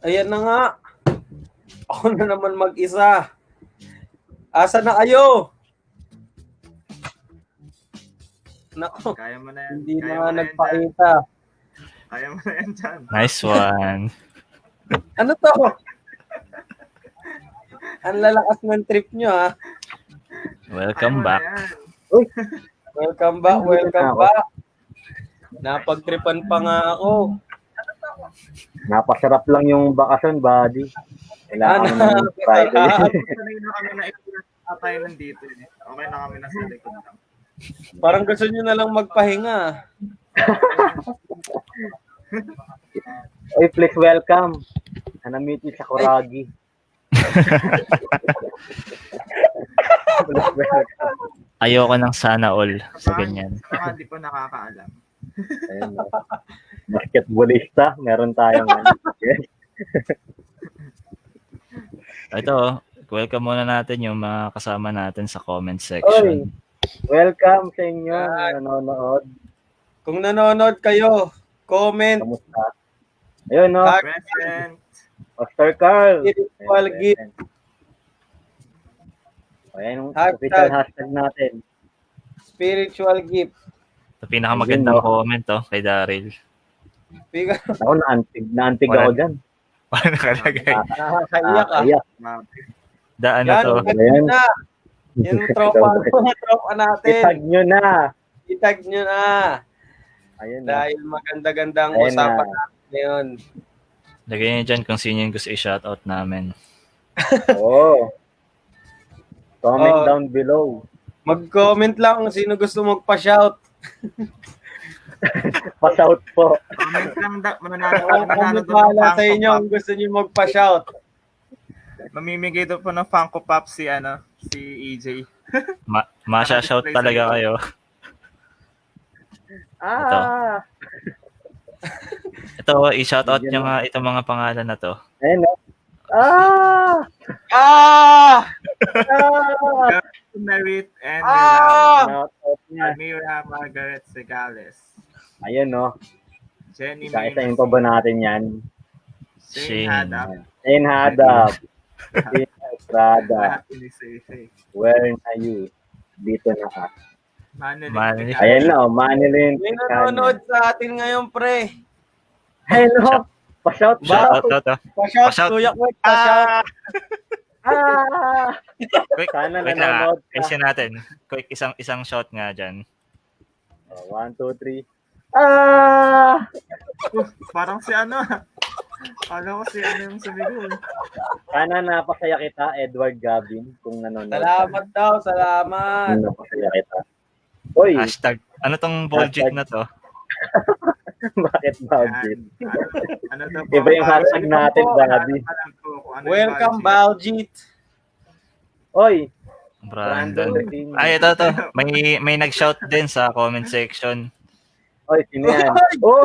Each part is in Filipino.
Ayan na nga. Ako na naman mag-isa. Asa na kayo? Nako, Kaya mo na yan. hindi Kaya na mo nga na yan dyan. nagpakita. Kaya mo na yan dyan. Nice one. Ano to? Ang lalakas ng trip nyo, ha? Welcome Kaya mo na back. yan. Welcome back, welcome back. Napagtripan pa nga ako. Napasarap lang yung bakasyon, buddy. Kailangan ko ng Friday. Sanay na kami na tayo nandito. Okay na kami nasa likod lang. Parang gusto nyo na lang magpahinga. Oy, please welcome. Hanamiti sa Kuragi. Please welcome. Ayoko ng sana all sa ganyan. Saka hindi pa nakakaalam. Ayun, no. Basketballista, meron tayong ano. Yes. Ito, welcome muna natin yung mga kasama natin sa comment Oy, section. welcome sa inyo na nanonood. Kung nanonood kayo, comment, Kamusta? Ayun, no. Present. Pastor Carl. spiritual gift. Ayan yung Hashtag. official hashtag natin. Spiritual gift. Ito pinakamagandang comment kay Daryl. Biga, Ako, naantig ako dyan. Paano nakalagay? nakakaiyak ah. Iyak. Daan na Yan, to. itag nyo na. Yung tropa natin. Itag nyo na. Itag nyo na. Ayun na. Dahil maganda-gandang Ayun usapan na. natin ngayon. Lagay niyo dyan kung sino yung gusto i-shoutout namin. Oo. Comment Oh. down below. Mag-comment lang kung sino gusto magpa-shout. Pass-out po. Comment lang mananalo Comment doon bahala ng sa inyo Funko kung gusto nyo magpa-shout. Pop. Mamimigay doon po ng Funko Pop si EJ. Masya-shout talaga kayo. Ah! Ito, i-shoutout nyo nga itong mga pangalan na to. Ayun na. Ah! Ah! Ah! Merit and Ah! Shout out niya. Almira Margaret Segales. Ayun, no. Jenny Isa-isahin pa ba natin yan? Shane Shane. Hadap. Shane Hadap. Shane Estrada. Lahat inisay. Where na you? Dito na ka. Manilin. Manilin. Ayan na, oh. Manilin. May nanonood sa atin ngayon, pre. Ayun, no. Pa-shout Shoutout out. to. Pa-shout, Pa-shout. Kuya Kwek, pa-shout. Ah! Quick, Sana wait lang nanonood ka. Question natin. Quick, isang shot nga dyan. 1, 2, 3. Ah! Parang si Kala ko si yung sumigaw. Sana napasaya kita, Edward Gavin, kung nanonood. Salamat daw, salamat. Napasaya kita. Uy, Hashtag. Ano tong bullshit na to? bakit budget? Ano daw po? Iba yung hashtag natin, Daddy. Welcome, Baljit. Oy, Brandon. Ay, ito. May nag-shout din sa comment section. oy, sino yan? Oh!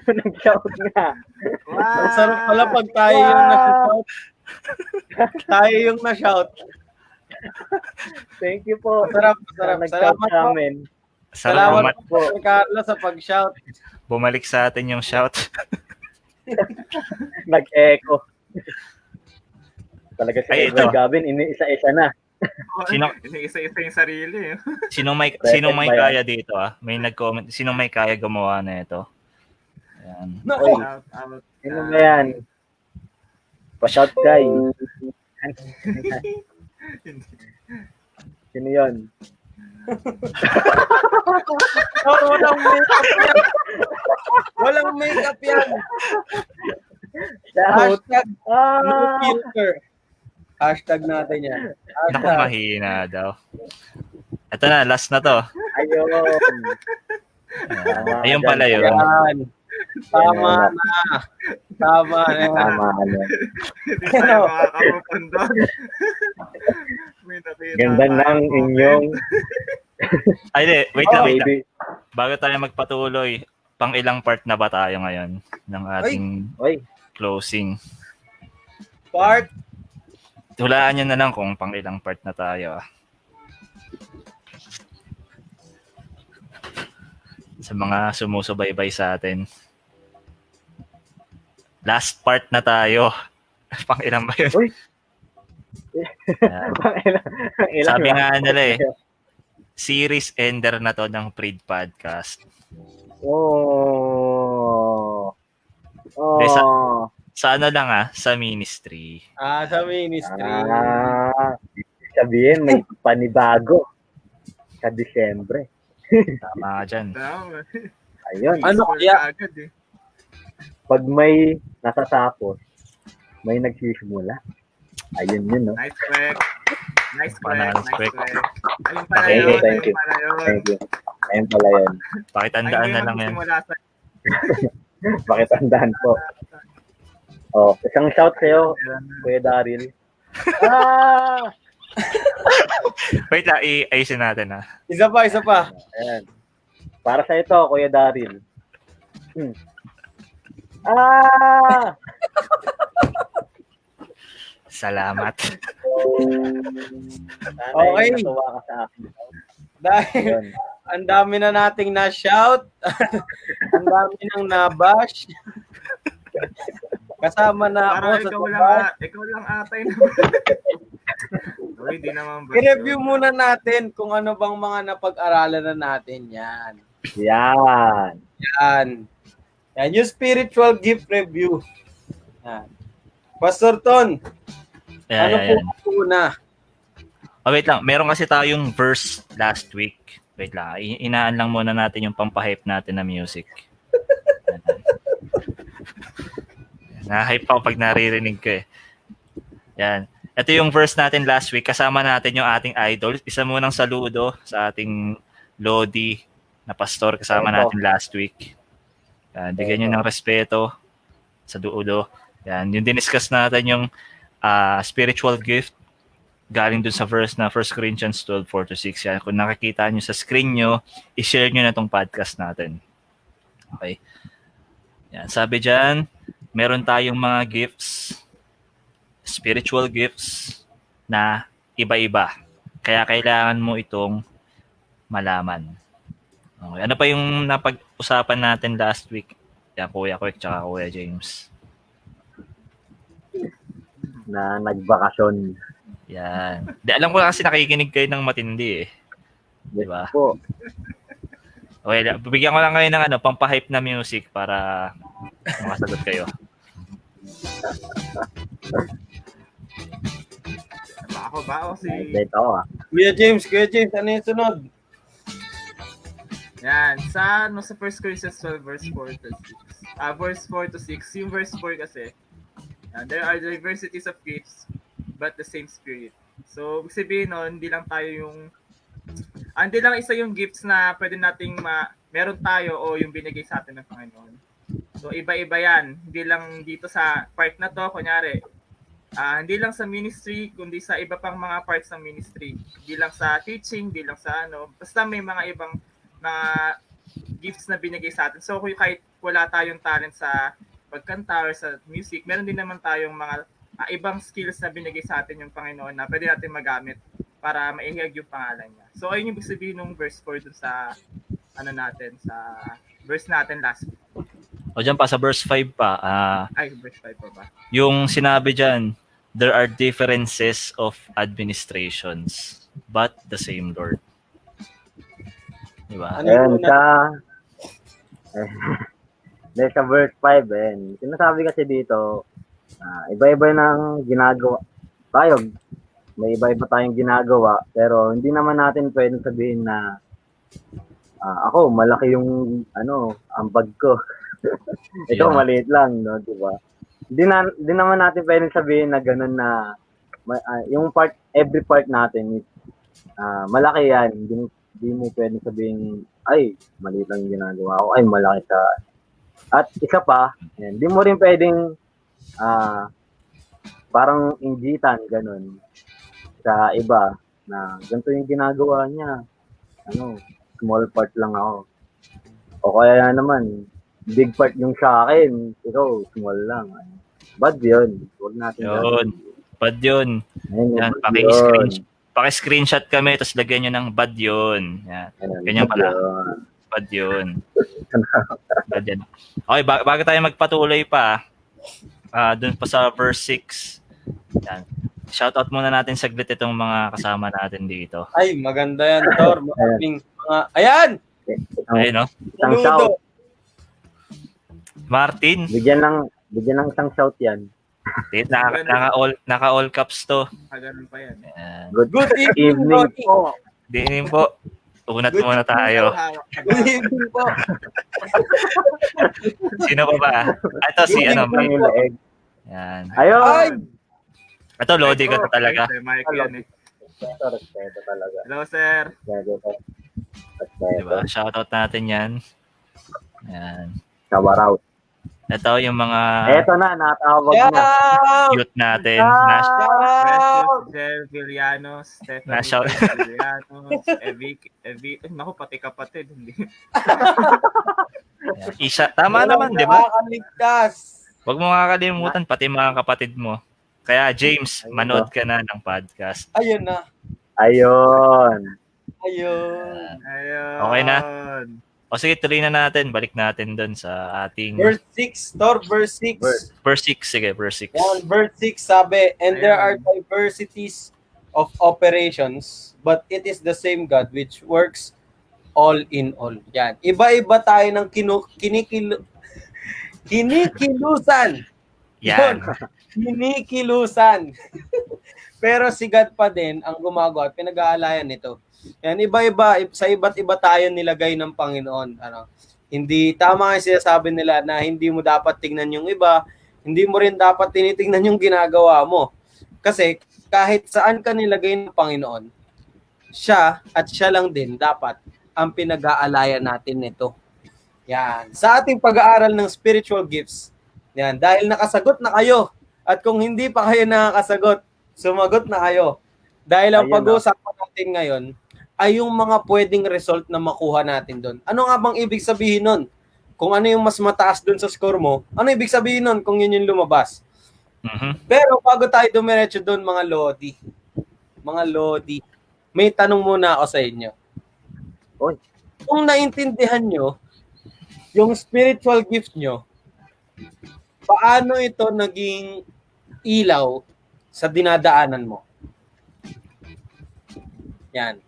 Nag-shout nga. Ang sarap pala pag tayo yung na-shout. Tayo yung na-shout. Thank you po. Sarap. Nag-shout Salamat sa po. amin. Salamat Sarap po, Sir Carlo, sa pag-shout. bumalik sa atin yung shout. Nag-echo. Talaga si Ay, Edward ito. Gavin, ini-isa-isa na. Isa-isa yung sarili. Sinong may ba yan? kaya dito May nag-comment. Sinong may kaya gumawa na ito? Ayan. Nako, Out. Sino ba yan? Pa-shout guy. Sino yun? walang makeup yan. Walang makeup yan. Shout. Hashtag no Ah! filter. Hashtag natin yan. Naku, Hashtag. mahina daw. Ito na, last na to. Ayun. Ayun pala yun. Yan. Tama na. Tama na. Tama na. Hindi tayo makakamupan doon. May nakita Ganda tayo ng comment. inyong Ay, di, wait lang. baby. Bago tayo magpatuloy, pang ilang part na ba tayo ngayon ng ating Oy, closing? Part. Hulaan nyo na lang kung pang ilang part na tayo. Sa mga sumusubaybay sa atin. last part na tayo. Pang ilan ba yun? Uy! Yan. Sabi nga nila series ender na to ng Prid Podcast. Oh. De, sa ano lang sa ministry. Sa ministry. Sabihin, may panibago sa Disyembre. Tama ka dyan. Tama. Ayun. Ano Spoil kaya? ka agad eh. Pag may nasasapos, may nagsisimula. Ayun yun, no? Nice flex. Nice flex. Nice Nice flex. flex. Ayun pala Thank you, yun. thank you. Ayun pala yun. Thank you. Ayun pala yun. Pakitandaan Ayun na yung lang yan. magsisimula sa Pakitandaan po. Oh, isang shout sa'yo, Kuya Daryl. Ah! Wait lang, ayusin natin Isa pa. Ayan. Para sa ito, Kuya Daryl. Ah! Salamat. Okay. Natuwa ka sa akin. Dahil Ayun. ang dami na nating na-shout. Ang dami nang nabash. Kasama na parang ako sa ikaw lang atay na. Uy, di naman ba? I-review muna natin kung ano bang mga napag-aralan na natin yan. Yan. Yan yung spiritual gift review. Yan. Pastor Ton, ano po una? Wait lang, meron kasi tayong verse last week. Wait lang, inaan lang muna natin yung pampahype natin na music. Na-hype ako pag naririnig ko eh. Yan. Ito yung verse natin last week. Kasama natin yung ating idol. Isa munang saludo sa ating Lodi na pastor kasama natin last week. Yan. Bigyan nyo ng respeto sa duulo. Yan. Yung diniscuss natin yung spiritual gift galing dun sa verse na 1 Corinthians 12:4-6. Yan. Kung nakikita nyo sa screen nyo, i-share nyo na tong podcast natin. Okay. Yan. Sabi dyan, meron tayong mga gifts, spiritual gifts na iba-iba. Kaya kailangan mo itong malaman. Okay. Ano pa yung napag-usapan natin last week? Yan, Kuya Kwek tsaka Kuya James. Na nagbakasyon. Yan. Alam ko kasi nakikinig kayo ng matindi eh. Diba? Po. Okay, bibigyan ko lang kayo ng pampahype na music para makasagot kayo. Ako ba? O si... Dito ako Kuya James, ano yung sunod? Yan. Sa 1 Corinthians 12 verse 4-6. Verse 4-6. Yung verse 4 kasi, there are diversities of gifts, but the same Spirit. So, ibig sabihin nun, hindi lang isa yung gifts na pwede nating meron tayo o yung binigay sa atin ng Panginoon. So, iba-iba yan. Hindi lang dito sa part na to, kunyari, hindi lang sa ministry, kundi sa iba pang mga parts ng ministry. Hindi lang sa teaching, hindi lang sa basta may mga ibang mga gifts na binigay sa atin. So, kahit wala tayong talent sa pagkanta or sa music, meron din naman tayong mga ibang skills na binigay sa atin yung Panginoon na pwede natin magamit para maihag yung pangalan niya. So, ayun yung ibig sabihin ng verse 4 dun sa sa verse natin last week. O dyan pa, sa verse 5 pa, Verse 5 pa ba? yung sinabi dyan, there are differences of administrations, but the same Lord. Diba? Ayan, sa verse 5, sinasabi kasi dito, iba-iba ng ginagawa. May iba-iba tayong ginagawa, pero hindi naman natin pwedeng sabihin na ako, malaki yung ambag ko. Ito, maliit lang, no, di ba? Hindi naman natin pwedeng sabihin na gano'n na yung every part natin malaki yan. Hindi mo pwedeng sabihin, ay, maliit lang yung ginagawa ko, ay, malaki ka. At isa pa, hindi mo rin pwedeng parang inggitan, gano'n, sa iba na ganito yung ginagawa niya. Small part lang ako. O kaya naman, big part yung sa akin, ikaw, small lang. Bad yun. Huwag natin Yun. Bad yun. Yan, paki-screenshot kami, tapos lagyan nyo ng bad yun. Yan. Ganyan pala. Bad yun. Bad yan. Okay, bago tayo magpatuloy pa, Dun pa sa verse 6. Yan. Shoutout muna natin saglit itong mga kasama natin dito. Ay, maganda yan, Tor. Maraming mga... Ayan! Ayun, no? Isang shout. Saludo! Martin, Bigyan ng isang shout yan. naka all caps to. Ganun pa yan. Yan. Good, Good evening, evening Ronnie. po. Diinin po. Unat Good muna tayo. Good evening po. Sino pa ba? Ito si Good ano. evening. Ang leeg. Yan. Ayun. Ay! Ito Lodi ka to talaga. Mike yan eh. Respeto talaga. Hello, sir. Respeto. Diba? Shoutout natin yan. Yan. Shower out. Ito yung mga Eto na, natawag na. Shout! youth natin. Shout! Jel Villanos, Stephanie Na-shout. Villanos, Evic, naku, pati kapatid. Hindi. Isa, tama naman, di ba? Nakakaligtas. Huwag mo kakalimutan, pati mga kapatid mo. Kaya James, manood ka na ng podcast. Ayun na. Ayun. Ayun. Ayun. Okay na? O sige, tuloy na natin. Balik natin doon sa ating Verse 6, Tor, verse 6. verse 6. Sige, verse 6. Yan, verse 6 sabi, and there are Ayun. diversities of operations, but it is the same God which works all in all. Yan. Iba-iba tayo ng kinikilusan. Yan. Kinikilusan. Pero si God pa din ang gumagawa at pinag-aalayan nito. Yan, iba-iba, sa iba't iba tayo nilagay ng Panginoon. Hindi tama ang sinasabi nila na hindi mo dapat tingnan yung iba, hindi mo rin dapat tinitingnan yung ginagawa mo. Kasi kahit saan ka nilagay ng Panginoon, siya at siya lang din dapat ang pinag-aalayan natin nito. Yan. Sa ating pag-aaral ng spiritual gifts, yan, dahil nakasagot na kayo, at kung hindi pa kayo nakakasagot, sumagot na kayo. Dahil ang Ayun pag-uusapan natin ngayon ay yung mga pwedeng result na makuha natin doon. Ano nga bang ibig sabihin nun? Kung ano yung mas mataas doon sa score mo, ano ibig sabihin nun kung yun yung lumabas? Mhm. Pero bago tayo dumiretso doon, mga Lodi, may tanong muna ako sa inyo. Oy. Kung naintindihan nyo yung spiritual gift nyo, paano ito naging ilaw sa dinadaanan mo? Yan.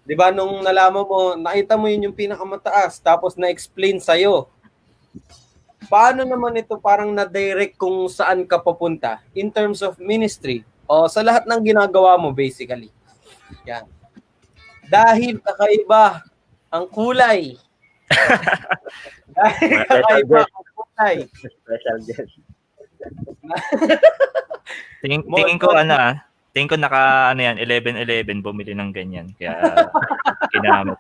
'Di ba nung nalaman mo, nakita mo yun yung pinakamataas tapos na-explain sa'yo. Paano naman ito parang na-direct kung saan ka papunta in terms of ministry o sa lahat ng ginagawa mo basically? Yan. Dahil kakaiba ang kulay. Dahil kakaiba ang kulay. Special guest. Tingin ko tingin ko naka 11-11 bumili ng ganyan. Kaya ginamit.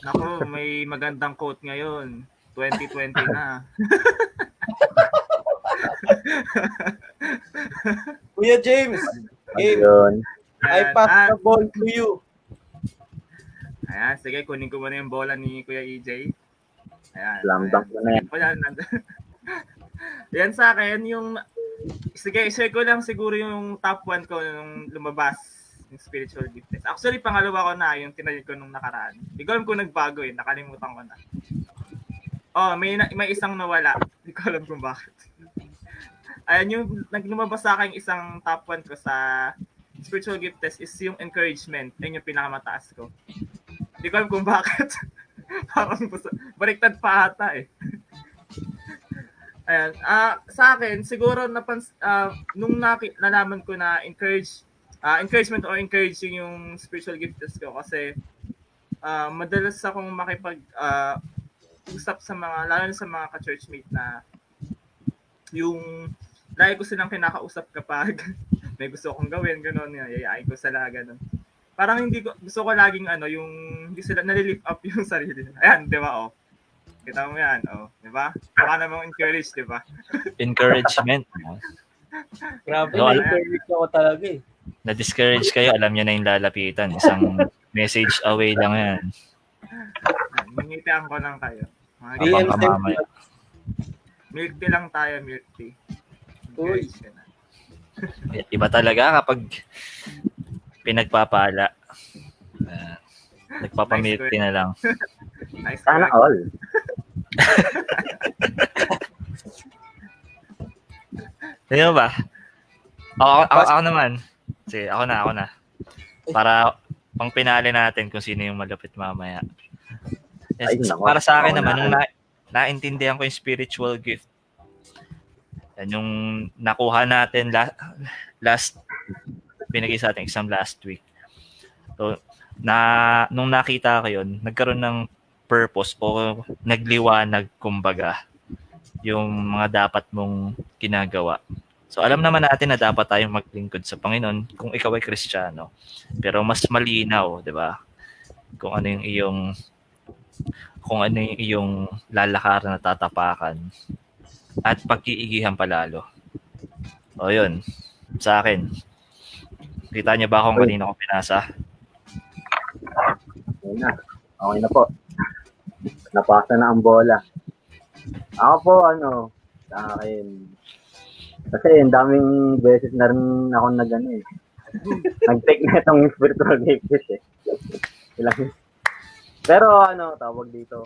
Naku, may magandang quote ngayon. 2020 na. Kuya James, Ayun. I pass the ball to you. Ayan, sige, kunin ko muna yung bola ni Kuya EJ. Ayan. Slam dunk mo na yan. Ayan. Yan sa akin, yung... Sige, share ko lang siguro yung top 1 ko nung lumabas yung spiritual gifts. Actually, pangalawa ko na yung tinayod ko nung nakaraan. Hindi ko alam kung nagbago nakalimutan ko na. Oh, may isang nawala. Hindi ko alam kung bakit. Ayan, yung naglumabas sa akin isang top 1 ko sa spiritual gift test is yung encouragement. Yan yung pinakamataas ko. Hindi ko alam kung bakit. Parang baliktad pa ata eh. Ayan. Sa akin, siguro nung nalaman ko na encouragement or encouraging yung spiritual gift test ko kasi madalas akong usap sa mga, lalo na sa mga ka-churchmate na yung lagi ko silang kinakausap kapag may gusto kong gawin, gano'n, yayain ko sila, gano'n. Parang gusto ko laging yung hindi sila nalilift up yung sarili. Ayan, di ba, Kita mo yan, di ba? Baka namang encourage, di ba? Encouragement. Grabe, No, na-encourage ako talaga eh. Na-discourage kayo, alam niyo na yung lalapitan. Isang message away lang yan. Ngingitian ko lang kayo. DM Abang ka mamaya. Milk tea lang tayo, milk tea. Uy. Encourage ka na. Iba talaga kapag pinagpapala. Nagpapamilk tea na lang. Nice Sana work. all. Di ba? Ako naman. Sige, ako na. Para pang pinali natin kung sino yung malupit mamaya. Yes, Ay, nako. para sa akin Ako naman, na. nung naintindihan ko yung spiritual gift, yan yung nakuha natin last binigay sa ating exam last week. So, nung nakita ko yun, nagkaroon ng purpose o nagliwanag, kumbaga, yung mga dapat mong ginagawa. So, alam naman natin na dapat tayong maglingkod sa Panginoon kung ikaw ay Kristiyano. Pero mas malinaw, di ba? Kung ano yung iyong lalakaran na tatapakan at pag-iigihan palalo. O yun, sa akin. Kita niyo ba kung kanina ko pinasa? Okay na po. Napasa na ang bola. Ako po, sa akin. Kasi ang daming beses na rin ako nag-take na itong spiritual gift eh. Pero tawag dito.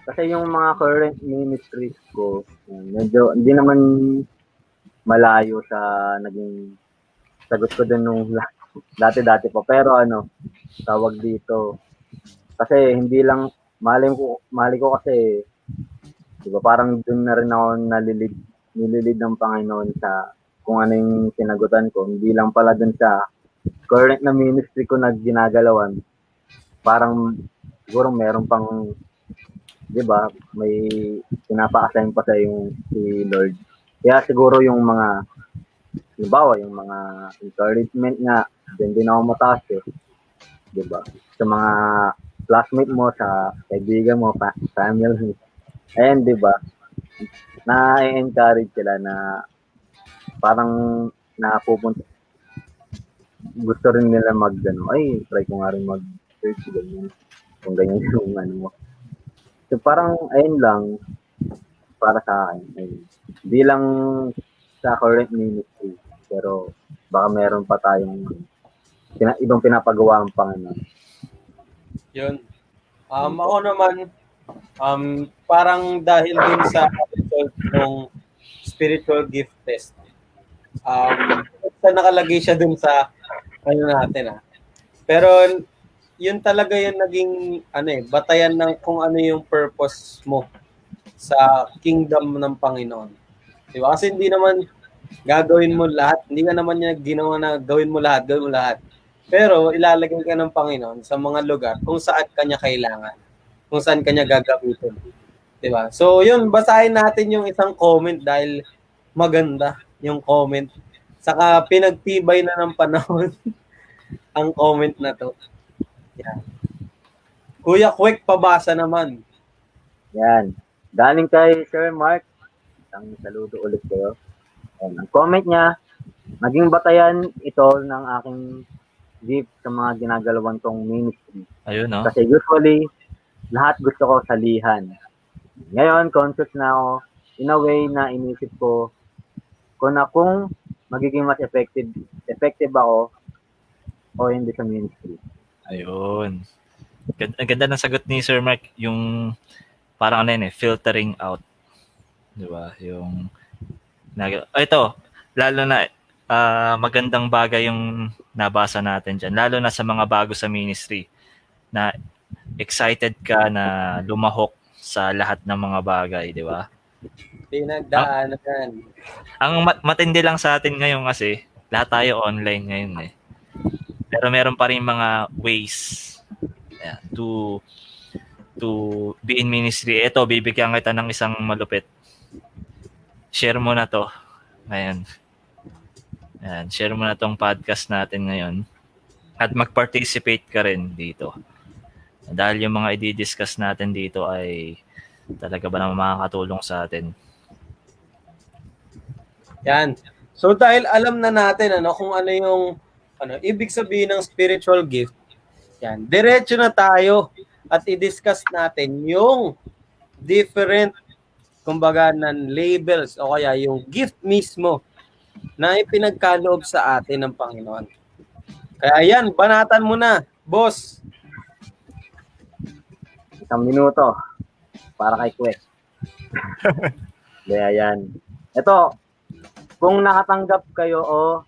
Kasi yung mga current ministries ko, medyo hindi naman malayo sa naging sagot ko din nung dati-dati pa. Pero tawag dito. Kasi hindi lang, mali ko kasi, diba parang dun na rin ako nililid ng Panginoon sa kung ano yung sinagutan ko. Hindi lang pala dun sa current na ministry ko na ginagalawan. Parang siguro meron pang, diba, may pinapa-assign pa sa yung si Lord. Kaya siguro yung mga, halimbawa, yung mga encouragement nga, din ako mataas eh. Diba? Sa mga classmate mo, sa kaibigan mo, family. Ayan, diba? Na-encourage sila na parang napupunta. Gusto rin nila ay, try ko nga rin mag-search, ganyan. Kung ganyan yung mo. So parang, ayun lang, para sa akin. Ayun. Hindi lang sa current ministry, pero baka meron pa tayong ibang pinapagawa ang Panginoon. Yun. Ako naman, parang dahil din sa result ng spiritual gift test, nakalagay siya dun sa natin. Pero yun talaga yung naging batayan ng kung ano yung purpose mo sa kingdom ng Panginoon. Diba? Kasi hindi naman gagawin mo lahat, hindi ka naman niya ginawa na gawin mo lahat. Pero ilalagay ka ng Panginoon sa mga lugar kung saan kanya kailangan, kung saan kanya gagamitin. Diba? So yun, basahin natin yung isang comment dahil maganda yung comment. Saka pinagtibay na ng panahon ang comment na to. Yan. Kuya Kwek, pabasa naman. Yan. Galing kay Sir Mark. Isang saludo ulit kayo. Yan. Ang comment niya, naging batayan ito ng aking gift sa mga ginagalawan kong ministry. Ayun, no? Kasi usually, lahat gusto ko salihan. Ngayon, conscious na ako, in a way na inisip ko, kung magiging mas effective ako o hindi sa ministry. Ayun. Ang ganda ng sagot ni Sir Mark, yung parang filtering out. Di ba? Yung ito, lalo na magandang bagay yung nabasa natin dyan, lalo na sa mga bago sa ministry na excited ka na lumahok sa lahat ng mga bagay, di ba? Pinagdaanan. Ang matindi lang sa atin ngayon kasi, lahat tayo online ngayon eh. Pero meron pa rin mga ways to be in ministry. Ito, bibigyan kita ng isang malupit. Share mo na to ngayon. Ayan, share mo na tong podcast natin ngayon. At mag-participate ka rin dito. Dahil yung mga i-discuss natin dito ay talaga ba naman makakatulong sa atin. Yan. So dahil alam na natin kung ano yung ibig sabihin ng spiritual gift. Yan. Diretso na tayo at i-discuss natin yung different kumbaga ng labels o kaya yung gift mismo na ipinagkaloob sa atin ng Panginoon. Kaya yan, banatan mo na, boss. 1 minuto para kay Kwek. Kaya yan. Ito, kung nakatanggap kayo o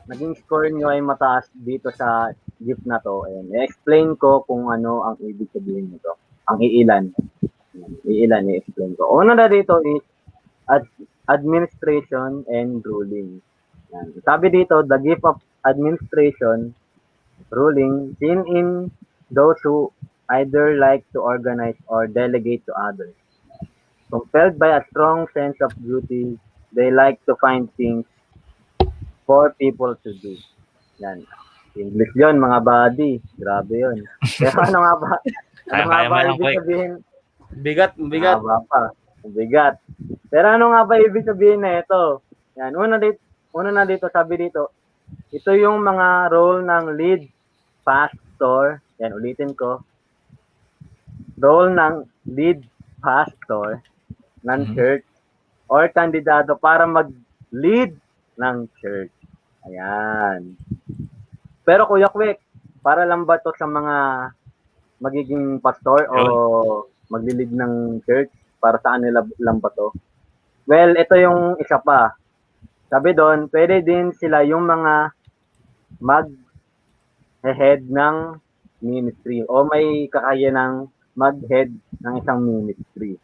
naging score nyo ay mataas dito sa gift na to, ayan, i-explain ko kung ano ang ibig sabihin nito. Ang iilan. Iilan, i-explain ko. Una na dito is administration and ruling. Yan. Sabi dito, the gift of administration, ruling, seen in those who either like to organize or delegate to others. Compelled by a strong sense of duty, they like to find things for people to do. Yan. English yun, mga buddy. Grabe yun. Pero ano nga ba? Ano nga Kaya ba mo lang, ibig Kwek. sabihin? Bigat. Haba pa. Bigat. Pero ano nga ba ibig sabihin na ito? Yan. Una na dito, sabi dito, ito yung mga role ng lead pastor. Yan, ulitin ko. Role ng lead pastor ng church or kandidato para mag-lead ng church. Ayan. Pero Kuya Kwek, para lang ba to sa mga magiging pastor o magli-lead ng church? Para sa kanila lang ba to? Well, ito yung isa pa. Sabi doon, pwede din sila yung mga mag-head ng ministry o may kakayanang mag-head ng isang ministry.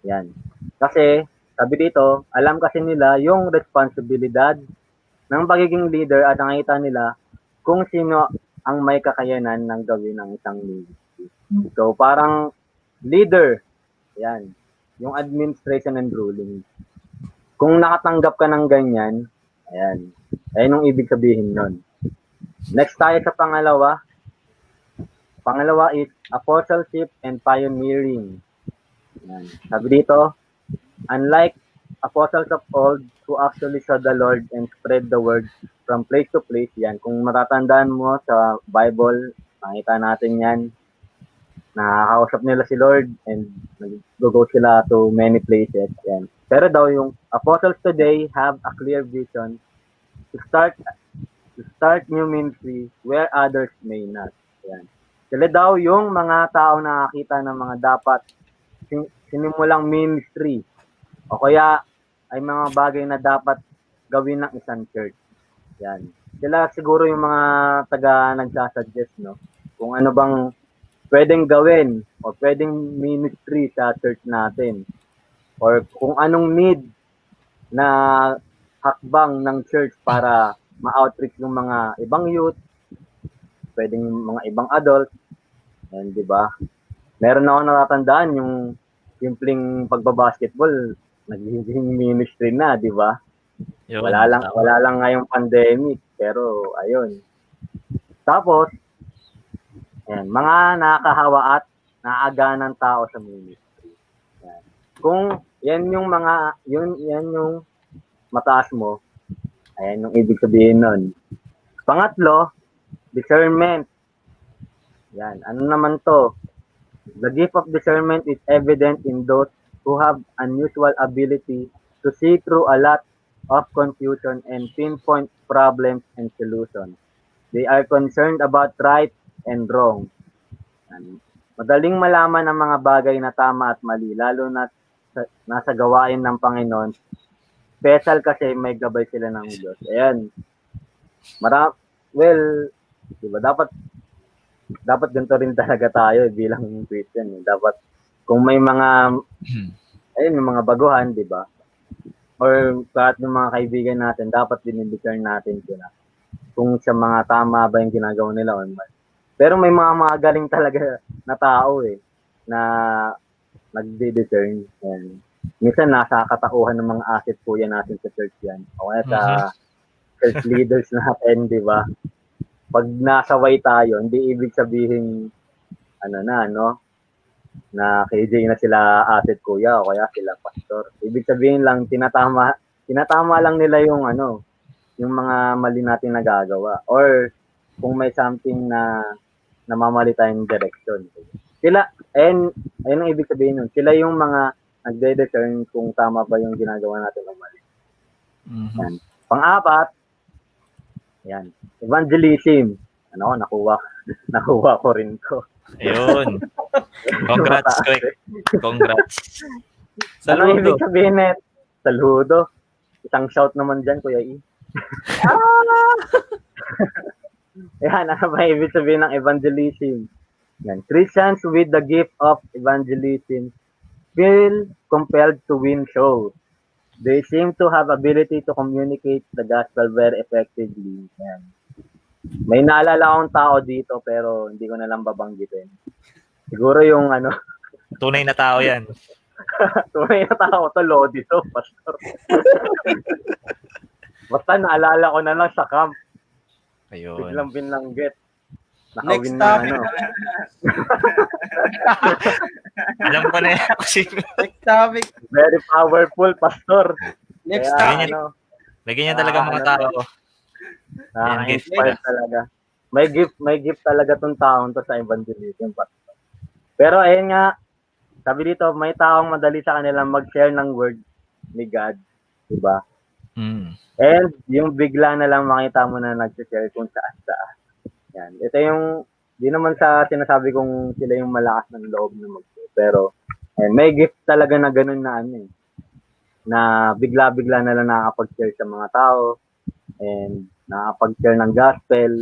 Yan. Kasi, sabi dito, alam kasi nila yung responsibilidad ng pagiging leader at nakita nila kung sino ang may kakayanan ng gawin ng isang ministry. So, parang leader, yan, yung administration and ruling. Kung nakatanggap ka ng ganyan, ayan, ayun yung ibig sabihin nun. Next tayo sa pangalawa. Pangalawa is apostleship and pioneering. Ayan. Sabi dito, unlike apostles of old who actually saw the Lord and spread the word from place to place, yan. Kung matatandaan mo sa Bible, makita natin yan. Nakakausap nila si Lord and nag-go sila to many places. Yan. Pero daw yung apostles today have a clear vision to start new ministry where others may not. Yan. Sila daw yung mga tao na nakakita ng mga dapat sinimulang ministry o kaya ay mga bagay na dapat gawin ng isang church. Yan. Sila siguro yung mga taga nagsasuggest, no? Kung ano bang pwedeng gawin o pwedeng ministry sa church natin or kung anong need na hakbang ng church para ma-outreach yung mga ibang youth, pwedeng mga ibang adult, and di ba? Meron ako natatandaan yung simpleng pagbabasketball, nagiging ministry na, di ba? Yun. Wala lang ngayong pandemic, pero ayun. Tapos, yan, mga nakakahawa at naaaganang tao sa ministry. Yan. Kung yan yung yan yung mataas mo, ayan yung ibig sabihin nun. Pangatlo, discernment. Yan, ano naman to? The gift of discernment is evident in those who have unusual ability to see through a lot of confusion and pinpoint problems and solutions. They are concerned about right and wrong. Yan. Madaling malaman ang mga bagay na tama at mali, lalo na nasa gawain ng Panginoon. Special kasi may gabay sila ng Diyos. Ayan. Diba, dapat ganito rin talaga tayo bilang Christian. Dapat, kung may mga, may mga baguhan, di ba? Or kahit ng mga kaibigan natin, dapat dinidiscern natin sila. Kung sa mga tama ba yung ginagawa nila o mali. Pero may mga magaling talaga na tao na nagdi-discern. Yan. Minsan nasa katauhan ng mga asset po yan natin sa church yan. O kaya sa church leaders natin, di ba? Pag nasaway tayo, hindi ibig sabihin na KJ na sila asset kuya o kaya sila pastor. Ibig sabihin lang tinatama lang nila yung yung mga mali natin nagagawa or kung may something na namamali tayong direction. Sila ayun ang ibig sabihin nun. Sila yung mga nagde-discern kung tama ba yung ginagawa natin o mali. Yan. Pang-apat, yan. Evangelism. Nakuha ko rin to. Ayun. Congrats, Kwek. Congrats. Ano ibig sabihin net? Saludo. isang shout naman dyan, Kuya E. Yan, ano ba ibig sabihin ng evangelism? Yan. Christians with the gift of evangelism feel compelled to win souls. They seem to have ability to communicate the gospel very effectively. Yan. May naalala akong tao dito pero hindi ko na lang babanggitin. Siguro yung Tunay na tao yan. tunay na tao to, Lodi to, pastor. Basta naalala ko na lang sa camp. Ayun. Biglang binlanggit. Next Nakawin topic. na Alam ko na yan kasi Next topic. Very powerful, pastor. Next Kaya, topic. lagyan niya talaga mga tao. Yan, gift Inspired talaga. May gift talaga tong taong to sa evangelism, pastor. Pero ayun nga, sabi dito, may taong madali sa kanila mag-share ng word ni God. Diba? Mm. And yung bigla na lang makita mo na nag-share kung saan. Yan. Ito yung, di naman sa sinasabi kong sila yung malakas ng loob na mag-share. Pero, may gift talaga na ganun na na bigla-bigla na lang nakakapag-share sa mga tao and nakakapag-share ng gospel.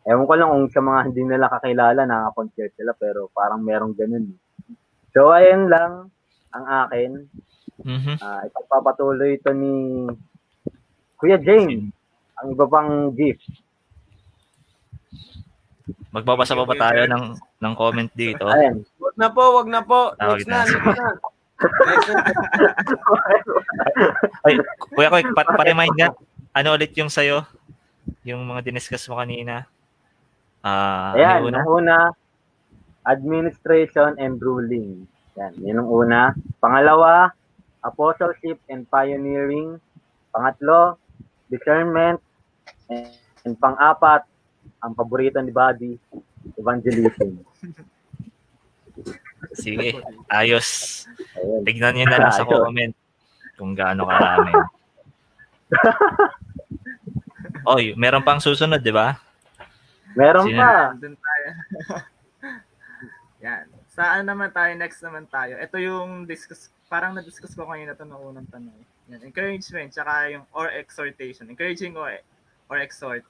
Ewan ko lang kung sa mga hindi nila kakilala nakakapag-share sila pero parang merong ganun. So, ayun lang ang akin. Mhm. Ipagpapatuloy ito ni Kuya James. Ang iba pang gift. Magbabasa pa ba tayo ng comment dito? Ayun. Wag na po, wag na po. Tawag Next na, na. next na. Next na. Ay, Kuya Koy, pa-remind nga, ano ulit yung sa'yo? Yung mga diniscuss mo kanina? Ayan, may una? ang una, administration and ruling. Yan, yun ang una. Pangalawa, apostleship and pioneering. Pangatlo, discernment. And pang-apat, ang paborito ni Buddy, evangelism. Sige, ayos. Ayun. Tignan nyo na lang sa Ayos. comment kung gaano karami. Oy, meron pang susunod, di ba? Meron Sino? pa. Doon tayo. Yan. Saan naman tayo? Next naman tayo. Ito yung parang na-discuss ko kanina ito ng unang tanong. Yan. Encouragement, tsaka yung or exhortation. Encouraging or exhort.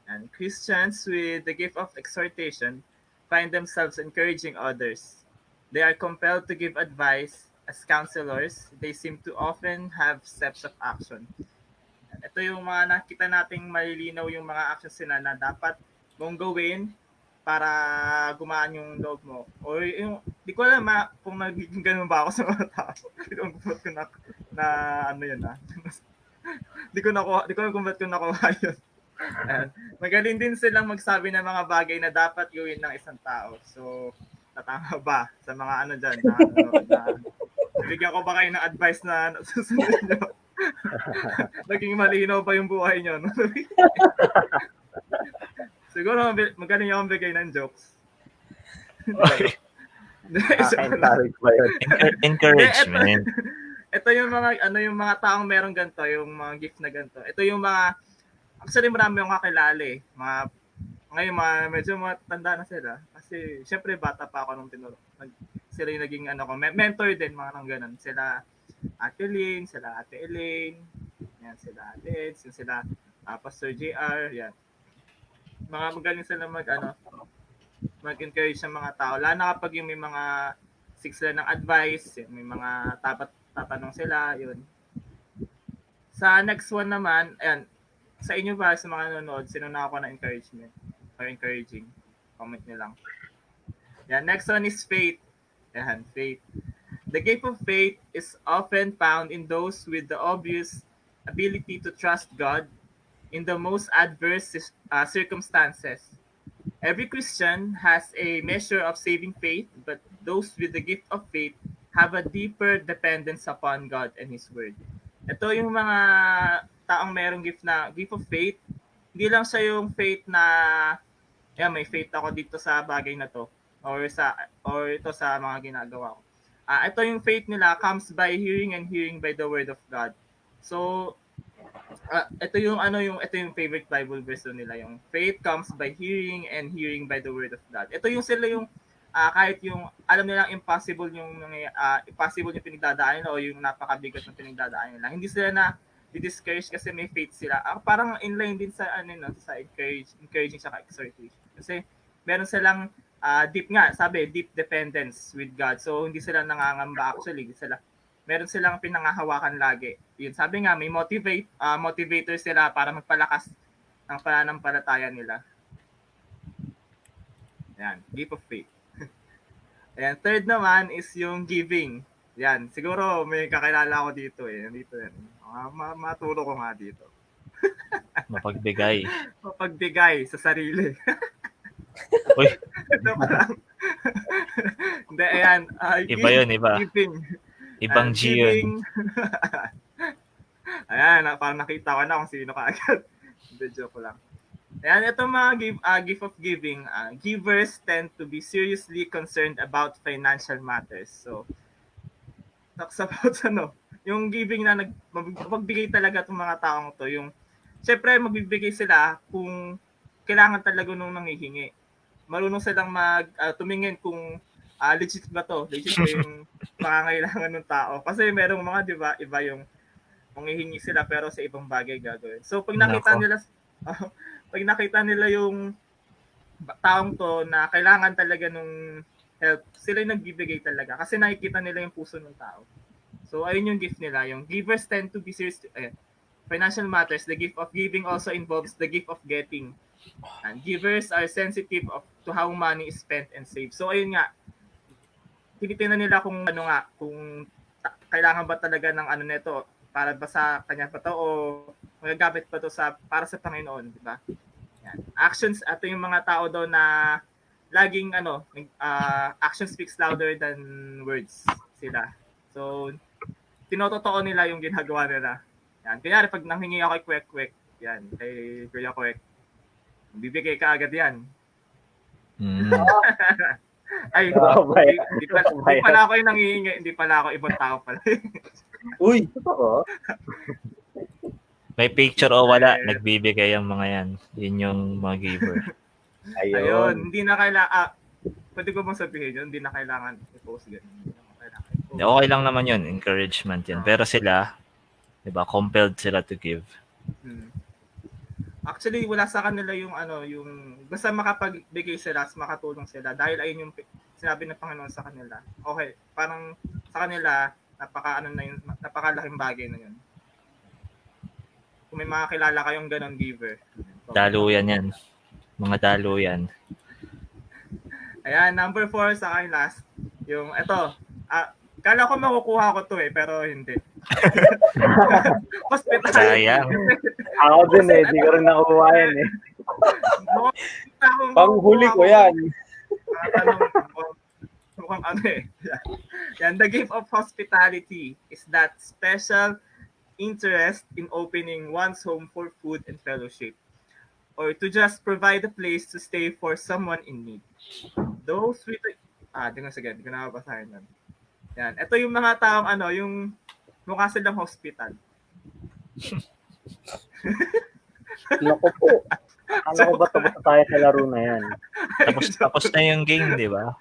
And Christians with the gift of exhortation find themselves encouraging others. They are compelled to give advice as counselors. They seem to often have steps of action. Ito yung mga nakita nating malilinaw yung mga actions nila na dapat mong gawin para gumaan yung loob mo. O yung, di ko alam kung magiging ganun ba ako sa mga tao. Kung ba't ko na ano yun di ko alam kung ba't ko nakuha yun. Magaling din silang magsabi ng mga bagay na dapat gawin ng isang tao. So, tatama ba sa mga ano dyan? Bigyan ko ba kayo ng advice na susunod nyo? Naging malinaw pa yung buhay nyo. No? Siguro magaling akong bigay ng jokes. Encourage ba yun? Encouragement. Ito yung mga taong merong ganito, yung mga gift na ganito. Ito yung mga actually marami akong kakilala eh. Ngayon medyo matanda na sila kasi syempre bata pa ako nung tinuro. Sila yung naging mentor din mga nang ganun. Sila Ate Lynn, sila Ate Elaine, yan sila Ate Eds, sila Pastor JR, yan. Mga magaling sila mag-encourage ng mga tao. Lalo na kapag yung may mga sila ng advice, may mga tatanong sila, yun. Sa next one naman, ayan, sa inyo ba, sa mga nanonood, sino na ako na encouragement or encouraging? Comment nyo lang. Yan, next one is faith. Yan, faith. The gift of faith is often found in those with the obvious ability to trust God in the most adverse circumstances. Every Christian has a measure of saving faith, but those with the gift of faith have a deeper dependence upon God and His Word. Ito yung mga taong merong gift of faith. Hindi lang siya yung faith na may faith ako dito sa bagay na to or ito sa mga ginagawa ko. Ito yung faith nila comes by hearing and hearing by the Word of God. So ito yung favorite Bible verse nila, yung faith comes by hearing and hearing by the Word of God. Ito yung sila yung kahit yung alam nilang impossible yung pinagdadaanan o yung napakabigat ng pinagdadaanan nila. Hindi sila di-discourage kasi may faith sila. Parang inline din sa ano no, sa encouraging sa exhortation. Kasi meron silang deep nga, sabi, deep dependence with God. So hindi sila nangangamba actually, meron silang pinangahawakan lagi. Yun, sabi nga may motivator sila para magpalakas ng pananampalataya nila. Yan, gift of faith. Ayan, third naman is yung giving. Yan, siguro may kakilala ako dito eh. Dito yan. Maturo ko nga dito. Mapagbigay. Mapagbigay sa sarili. Uy, Joke lang. Hindi, ayan. Iba yun, iba. Giving. Ibang G yun. Giving. Ayan, parang nakita ko na kung sino ka agad. Hindi, joke lang. Ayan, ito mga gift of giving. Givers tend to be seriously concerned about financial matters. So, talks about yung giving na magbigay talaga itong mga taong to. Yung, syempre, magbibigay sila kung kailangan talaga nung nanghihingi. Marunong silang tumingin kung legit ba to? Legit ba yung pangangailangan ng tao? Kasi merong mga, di ba, iba yung manghihingi sila pero sa ibang bagay gagawin. So, pag nakita nila yung taong to na kailangan talaga nung help, sila yung nagbibigay talaga kasi nakikita nila yung puso ng tao. So, ayun yung gift nila. Yung givers tend to be serious. Financial matters, the gift of giving also involves the gift of getting. And givers are sensitive to how money is spent and saved. So, ayun nga. Tinitingnan nila kung kung kailangan ba talaga ng nito para ba sa kanya pa to o magagamit pa to para sa Panginoon, di ba? Yan. Actions, ito yung mga tao daw na laging action speaks louder than words sila. So, tinototoo nila yung ginagawa nila. Yan. Kaya pag nanghingi ako kay Kwek, yan, kay Kuya Kwek, bibigay ka agad yan. Ay, hindi pala ako yung nanghihingi, hindi pala ako ibang tao pala. Uy! Oo. May picture o wala, nagbibigay ang mga yan. Yun yung mga giver. Ayun, hindi na kailangan, pwede ko bang sabihin yun, hindi na kailangan i-post ganun. Okay lang naman yun, encouragement yan. Pero sila, diba, compelled sila to give. Actually, wala sa kanila yung yung basta makapagbigay sila, makatulong sila dahil ayun yung sinabi ng Panginoon sa kanila. Okay, parang sa kanila napakalaking bagay na yun. Kung may mga kilala kayong ganon giver. Daluyan yan. Mga daluyan. Ayan, number 4 sa akin last. Yung ito, kala ko makukuha ko to pero hindi. Hospital. Sayang. Ako din di ko rin nakuha yan eh. Panghuli ko yan. Mukhang Yan, the gift of hospitality is that special interest in opening one's home for food and fellowship, or to just provide a place to stay for someone in need. Those with di ko nababasahin nun. Yan, ito yung mga taong yung mukha silang hospital. Naku po. Ano ko ba tapos na tayo sa laro na yan? Tapos na yung game, di ba?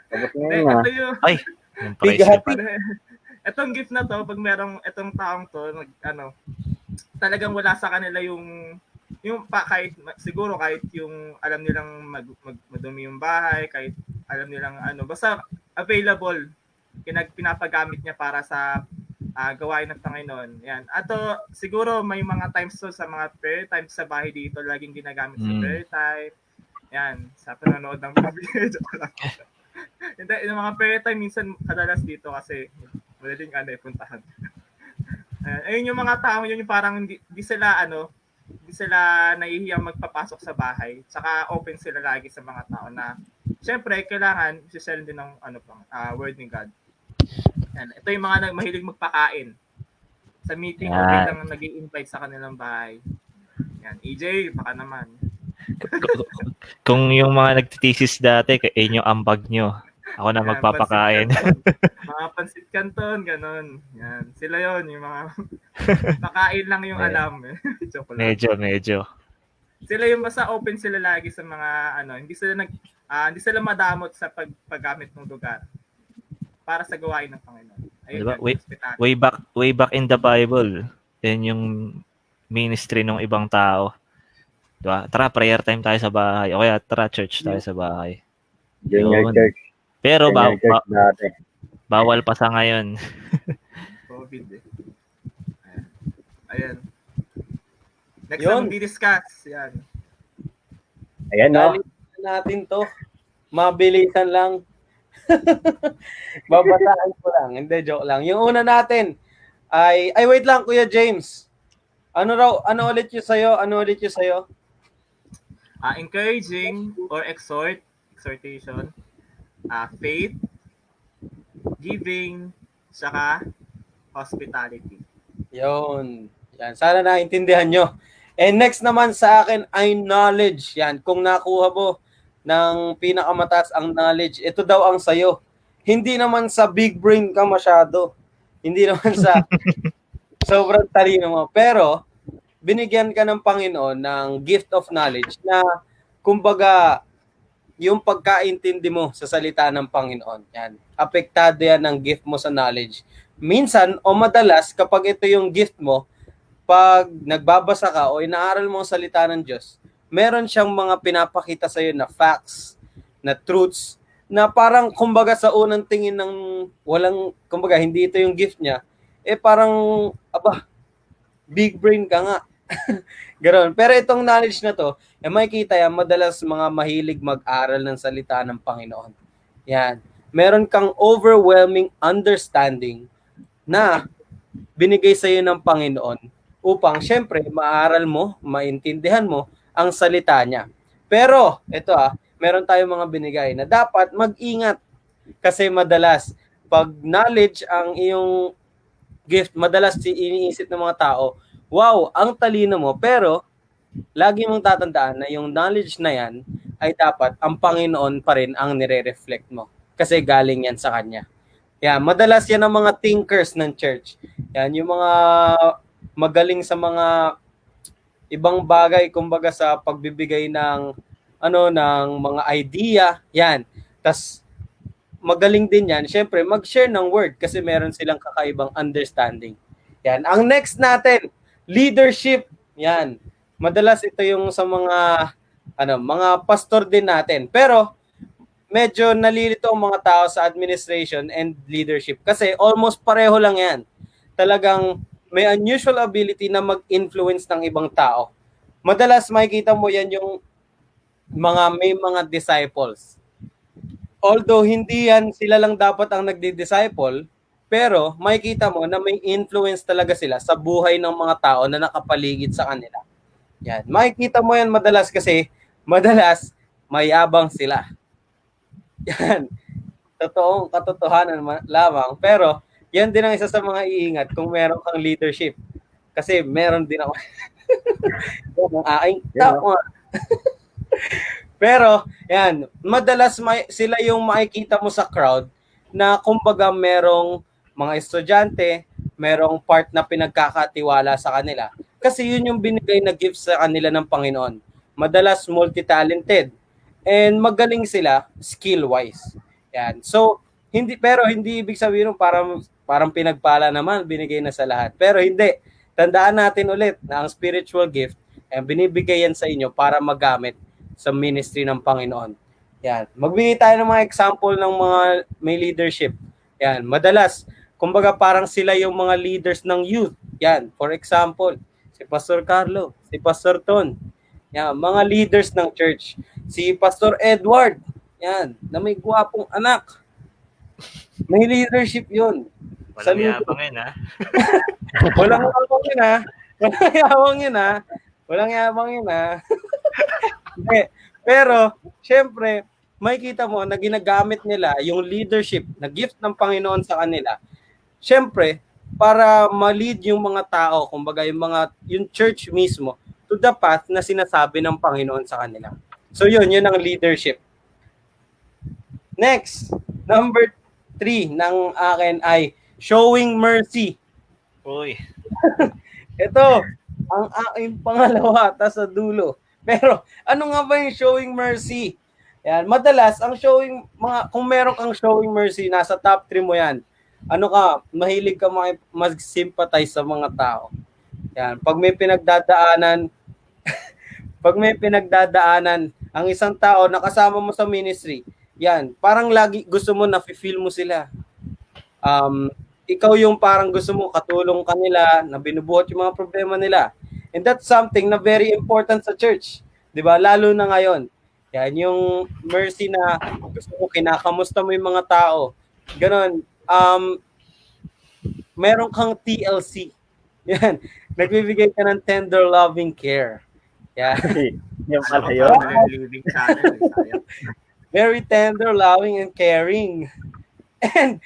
Tapos na yun na. Ay, yung price Etong gift na to, pag merong etong taong to, talagang wala sa kanila yung kahit siguro kahit yung alam nilang madumi yung bahay, kahit alam nilang basta available, pinapagamit niya para sa gawain ng Panginoon. Yan. Ato siguro may mga times to sa mga prayer times sa bahay dito, laging ginagamit sa prayer time. Yan, sa panonood ng video. Hindi, yung mga prayer time minsan kadalas dito kasi madaling puntahan. Ayun yung mga tao, yun yung parang hindi sila nahihiyang magpapasok sa bahay. Saka open sila lagi sa mga tao na syempre kailangan i-share din ng word ni God. Yan. Ito yung mga mahilig magpakain. Sa meeting o biglang nag-i-invite sa kanilang bahay. Yan, EJ, baka naman. Kung yung mga nagtitesis dati, yung ambag nyo. Ako na magpapakain. Mga pansit canton, ganun. Yan. Sila yon yung mga pakain lang yung alam. Joke lang. Medyo. Sila yung basta open sila lagi sa mga hindi sila madamot sa paggamit ng lugar para sa gawain ng Panginoon. Ayun, diba? Way back in the Bible, din yung ministry ng ibang tao. Diba? Tara, prayer time tayo sa bahay. O kaya, tara, church tayo sa bahay. Junior Yun. church. Pero Junior church dati. bawal pa sa ngayon. COVID eh. Ayan. Next Yun. na magdi-discuss. Yan. Ayan, no? Dali natin to. Mabilisan lang. Babasahin ko lang. Hindi, joke lang. Yung una natin ay wait lang, Kuya James. Ano ulit yung sa'yo? Encouraging or exhortation, faith, giving, saka hospitality. Yun. Yan. Sana naintindihan nyo. And next naman sa akin ay knowledge. Yan. Kung nakuha mo ng pinakamataas ang knowledge, ito daw ang sayo. Hindi naman sa big brain ka masyado. Hindi naman sa sobrang talino mo. Pero, binigyan ka ng Panginoon ng gift of knowledge na, kumbaga, yung pagkaintindi mo sa salita ng Panginoon. Yan. Apektado yan ng gift mo sa knowledge. Minsan o madalas, kapag ito yung gift mo, pag nagbabasa ka o inaaral mo ang salita ng Diyos, meron siyang mga pinapakita sa iyo na facts, na truths, na parang kumbaga sa unang tingin ng kumbaga hindi ito yung gift niya, parang, big brain ka nga. Ganoon. Pero itong knowledge na to, makikita yan, madalas mga mahilig mag-aral ng salita ng Panginoon. Yan. Meron kang overwhelming understanding na binigay sa iyo ng Panginoon upang syempre maaral mo, maintindihan mo ang salita niya. Pero ito meron tayong mga binigay na dapat mag-ingat kasi madalas pag knowledge ang iyong gift, madalas iniisip ng mga tao, wow, ang talino mo, pero lagi mong tatandaan na yung knowledge na yan ay dapat ang Panginoon pa rin ang nire-reflect mo kasi galing yan sa Kanya. Yan, madalas yan ang mga thinkers ng church. Yan, yung mga magaling sa mga ibang bagay, kumbaga sa pagbibigay ng ng mga idea, yan. Tas magaling din yan, syempre mag-share ng word kasi meron silang kakaibang understanding. Yan. Ang next natin, leadership. Yan. Madalas ito yung sa mga mga pastor din natin. Pero medyo nalilito ang mga tao sa administration and leadership kasi almost pareho lang yan. Talagang may unusual ability na mag-influence ng ibang tao. Madalas makikita mo yan yung may mga disciples. Although hindi yan sila lang dapat ang nagdi-disciple, pero makikita mo na may influence talaga sila sa buhay ng mga tao na nakapaligid sa kanila. Yan. Makikita mo yan madalas kasi madalas mayabang sila. Yan. Totoong katotohanan lamang. Pero yan din ang isa sa mga iingat kung meron kang leadership. Kasi meron din ako. Yung aking tao. Pero, yan, madalas sila yung makikita mo sa crowd na kumbaga merong mga estudyante, merong part na pinagkakatiwala sa kanila. Kasi yun yung binigay na gift sa kanila ng Panginoon. Madalas multi-talented and magaling sila skill-wise. Yan. So, hindi ibig sabihin parang pinagpala naman, binigay na sa lahat. Pero hindi. Tandaan natin ulit na ang spiritual gift ay binibigay yan sa inyo para magamit sa ministry ng Panginoon. Yan. Magbigay tayo ng mga example ng mga may leadership. Yan. Madalas, kumbaga parang sila yung mga leaders ng youth. Yan. For example, si Pastor Carlo, si Pastor Ton. Yan. Mga leaders ng church. Si Pastor Edward. Yan. Na may gwapong anak. May leadership yun. Walang yabang yun, ha? Walang yabang yun, ha? Walang yabang yun, ha? Walang yabang yun, ha? Pero, syempre, makikita mo na ginagamit nila yung leadership na gift ng Panginoon sa kanila. Syempre, para ma-lead yung mga tao, kumbaga yung church mismo, to the path na sinasabi ng Panginoon sa kanila. So yun ang leadership. Next, number 3 ng akin ay showing mercy. Uy. Ito, ang aking pangalawa, tas sa dulo. Pero, ano nga ba yung showing mercy? Yan, madalas, kung meron kang showing mercy, nasa top 3 mo yan. Mahilig ka mag-sympathize sa mga tao. Yan, pag may pinagdadaanan ang isang tao na kasama mo sa ministry, yan, parang lagi gusto mo na feel mo sila. Ikaw yung parang gusto mo katulong kanila, na binubuhat yung mga problema nila. And that's something na very important sa church. 'Di ba? Lalo na ngayon. Yan, yung mercy na gusto mo, kinakamusta mo yung mga tao. Ganon. Meron kang TLC. Yan. Nagbibigay ka ng tender loving care. Yan. Yung pala Ano yun. pa yung living channel? Sayang. Very tender, loving, and caring. And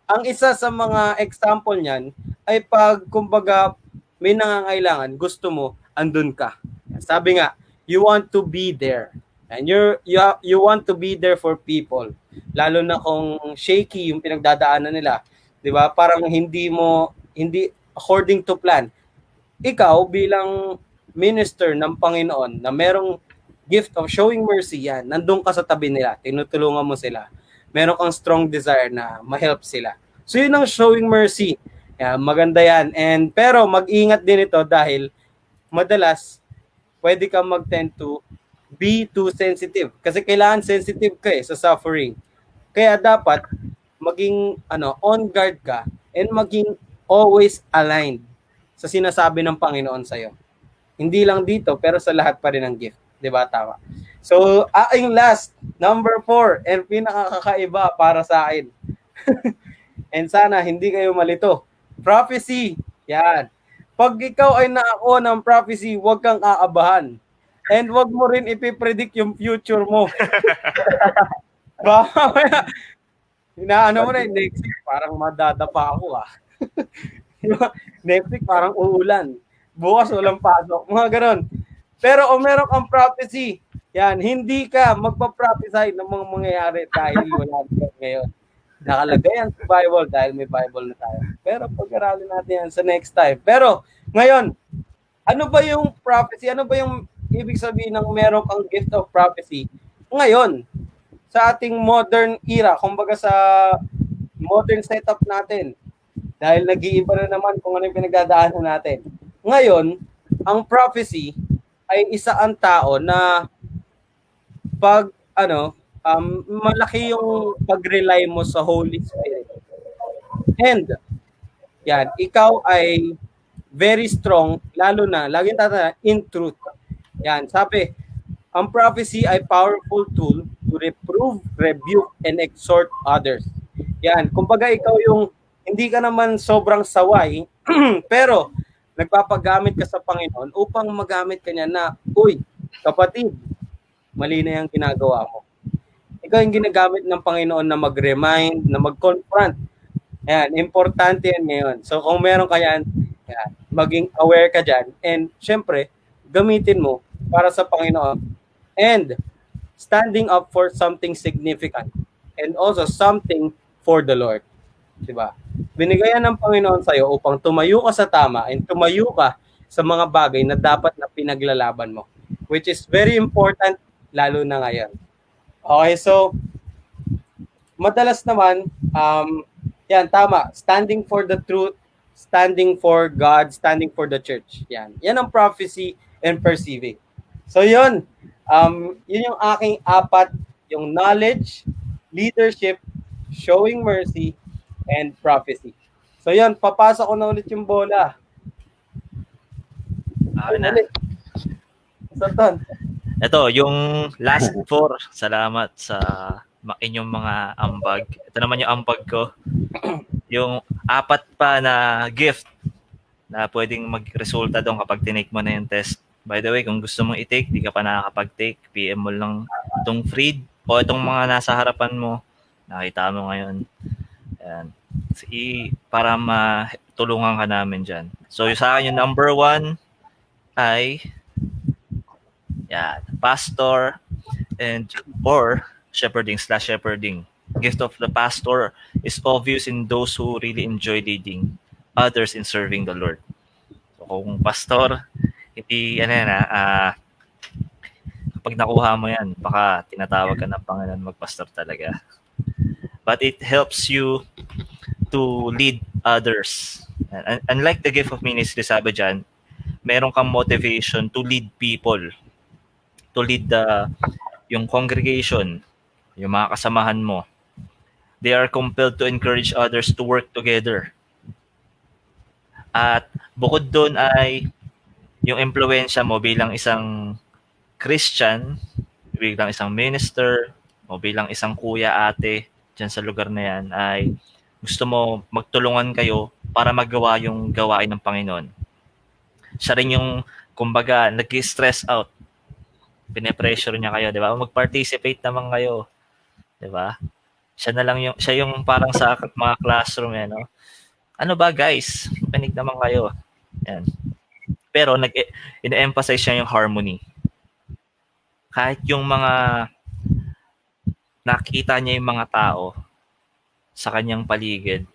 ang isa sa mga example niyan ay pag, kumbaga, may nangangailangan, gusto mo, andun ka. Sabi nga, you want to be there. And you want to be there for people. Lalo na kung shaky yung pinagdadaanan nila. 'Di ba? Parang hindi according to plan. Ikaw bilang minister ng Panginoon na merong gift of showing mercy, yan, nandun ka sa tabi nila, tinutulungan mo sila. Meron kang strong desire na ma-help sila. So yun ang showing mercy. Yan, maganda yan. Pero mag-ingat din ito dahil madalas pwede kang mag-tend to be too sensitive. Kasi kailangan sensitive ka sa suffering. Kaya dapat maging on guard ka and maging always aligned sa sinasabi ng Panginoon sa'yo. Hindi lang dito, pero sa lahat pa rin ng gift. 'Di ba? Tama. So, yung last, number 4, and pinakakaiba para sa akin. And sana hindi kayo malito. Prophecy. Yan. Pag ikaw ay naakuha ng prophecy, huwag kang aabahan. And huwag mo rin ipipredict yung future mo. Baka inaano mo na, next week parang madadapa ako Next week parang uulan. Bukas walang pasok. Mga ganon. Pero meron kang prophecy, yan, hindi ka magpa-prophesy ng mga mangyayari dahil wala ngayon. Nakalagay yan sa Bible dahil may Bible na tayo. Pero pag-aralin natin yan sa next time. Pero ngayon, ano ba yung prophecy? Ano ba yung ibig sabihin ng meron kang gift of prophecy? Ngayon, sa ating modern era, kumbaga sa modern setup natin, dahil nag-iiba na naman kung ano yung pinagdadaanan natin. Ngayon, ang prophecy ay isa ang tao na pag malaki yung pag-rely mo sa Holy Spirit. And yan, ikaw ay very strong, lalo na, laging tatanda, in truth. Yan, sabi, ang prophecy ay powerful tool to reprove, rebuke, and exhort others. Yan, kumbaga ikaw yung hindi ka naman sobrang saway, pero nagpapagamit ka sa Panginoon upang magamit ka niya na, uy, kapatid, mali na yung ginagawa mo. Ikaw yung ginagamit ng Panginoon na mag-remind, na mag-confront. Ayan, importante yan ngayon. So kung meron ka yan, maging aware ka dyan. And syempre, gamitin mo para sa Panginoon. And standing up for something significant. And also something for the Lord. Diba? Binigayan ng Panginoon sa'yo upang tumayo ka sa tama and tumayo ka sa mga bagay na dapat na pinaglalaban mo. Which is very important, lalo na ngayon. Okay, so, madalas naman, yan, tama. Standing for the truth, standing for God, standing for the church. Yan. Yan ang prophecy and perceiving. So, yun. Yun yung aking 4, yung knowledge, leadership, showing mercy, and prophecy. So, yun. Papasok ko na ulit yung bola. Na. Sultan. Ito, yung last 4. Salamat sa inyong mga ambag. Ito naman yung ambag ko. Yung 4 pa na gift na pwedeng magresulta doon kapag tinake mo na yung test. By the way, kung gusto mong i-take, di ka pa nakakapag-take, PM mo lang itong Freed o itong mga nasa harapan mo. Nakita mo ngayon. Ayan. Para matulungan ka namin dyan. So, sa akin yung number 1 ay pastor or shepherding. Gift of the pastor is obvious in those who really enjoy leading others in serving the Lord. So kung pastor, hindi kapag nakuha mo yan, baka tinatawag ka ng Panginoon magpastor talaga. But it helps you to lead others. And unlike the gift of ministry, sabi dyan, meron kang motivation to lead people, to lead yung congregation, yung mga kasamahan mo. They are compelled to encourage others to work together. At bukod doon ay yung impluwensya mo bilang isang Christian, bilang isang minister, o bilang isang kuya, ate, dyan sa lugar na yan, ay gusto mo magtulungan kayo para magawa yung gawain ng Panginoon. Siya rin yung, kumbaga, nag-stress out. Pine-pressure niya kayo, di ba? Mag-participate naman kayo, di ba? Siya yung parang sa mga classroom, no? Ano ba, guys? Panig naman kayo. Yan. Pero in-emphasize niya yung harmony. Kahit yung mga nakita niya yung mga tao sa kanyang paligid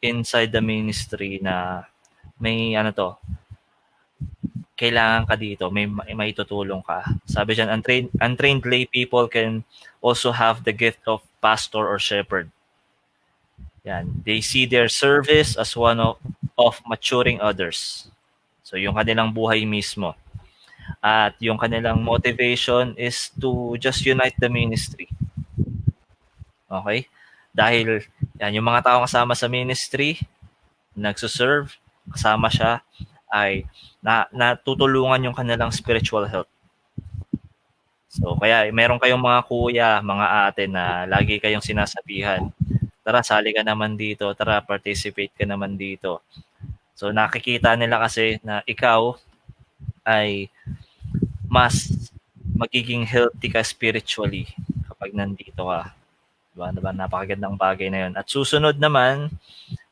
inside the ministry na may kailangan ka dito, may tutulong ka. Sabi diyan, untrained lay people can also have the gift of pastor or shepherd. Yan. They see their service as one of maturing others. So yung kanilang buhay mismo. At yung kanilang motivation is to just unite the ministry. Okay? Dahil yan, yung mga taong kasama sa ministry, nagsuserve, kasama siya, ay natutulungan yung kanilang spiritual health. So, kaya meron kayong mga kuya, mga ate na lagi kayong sinasabihan, tara, sali ka naman dito, tara, participate ka naman dito. So, nakikita nila kasi na ikaw ay mas magiging healthy ka spiritually kapag nandito ka. Diba? Napakagandang bagay na yun. At susunod naman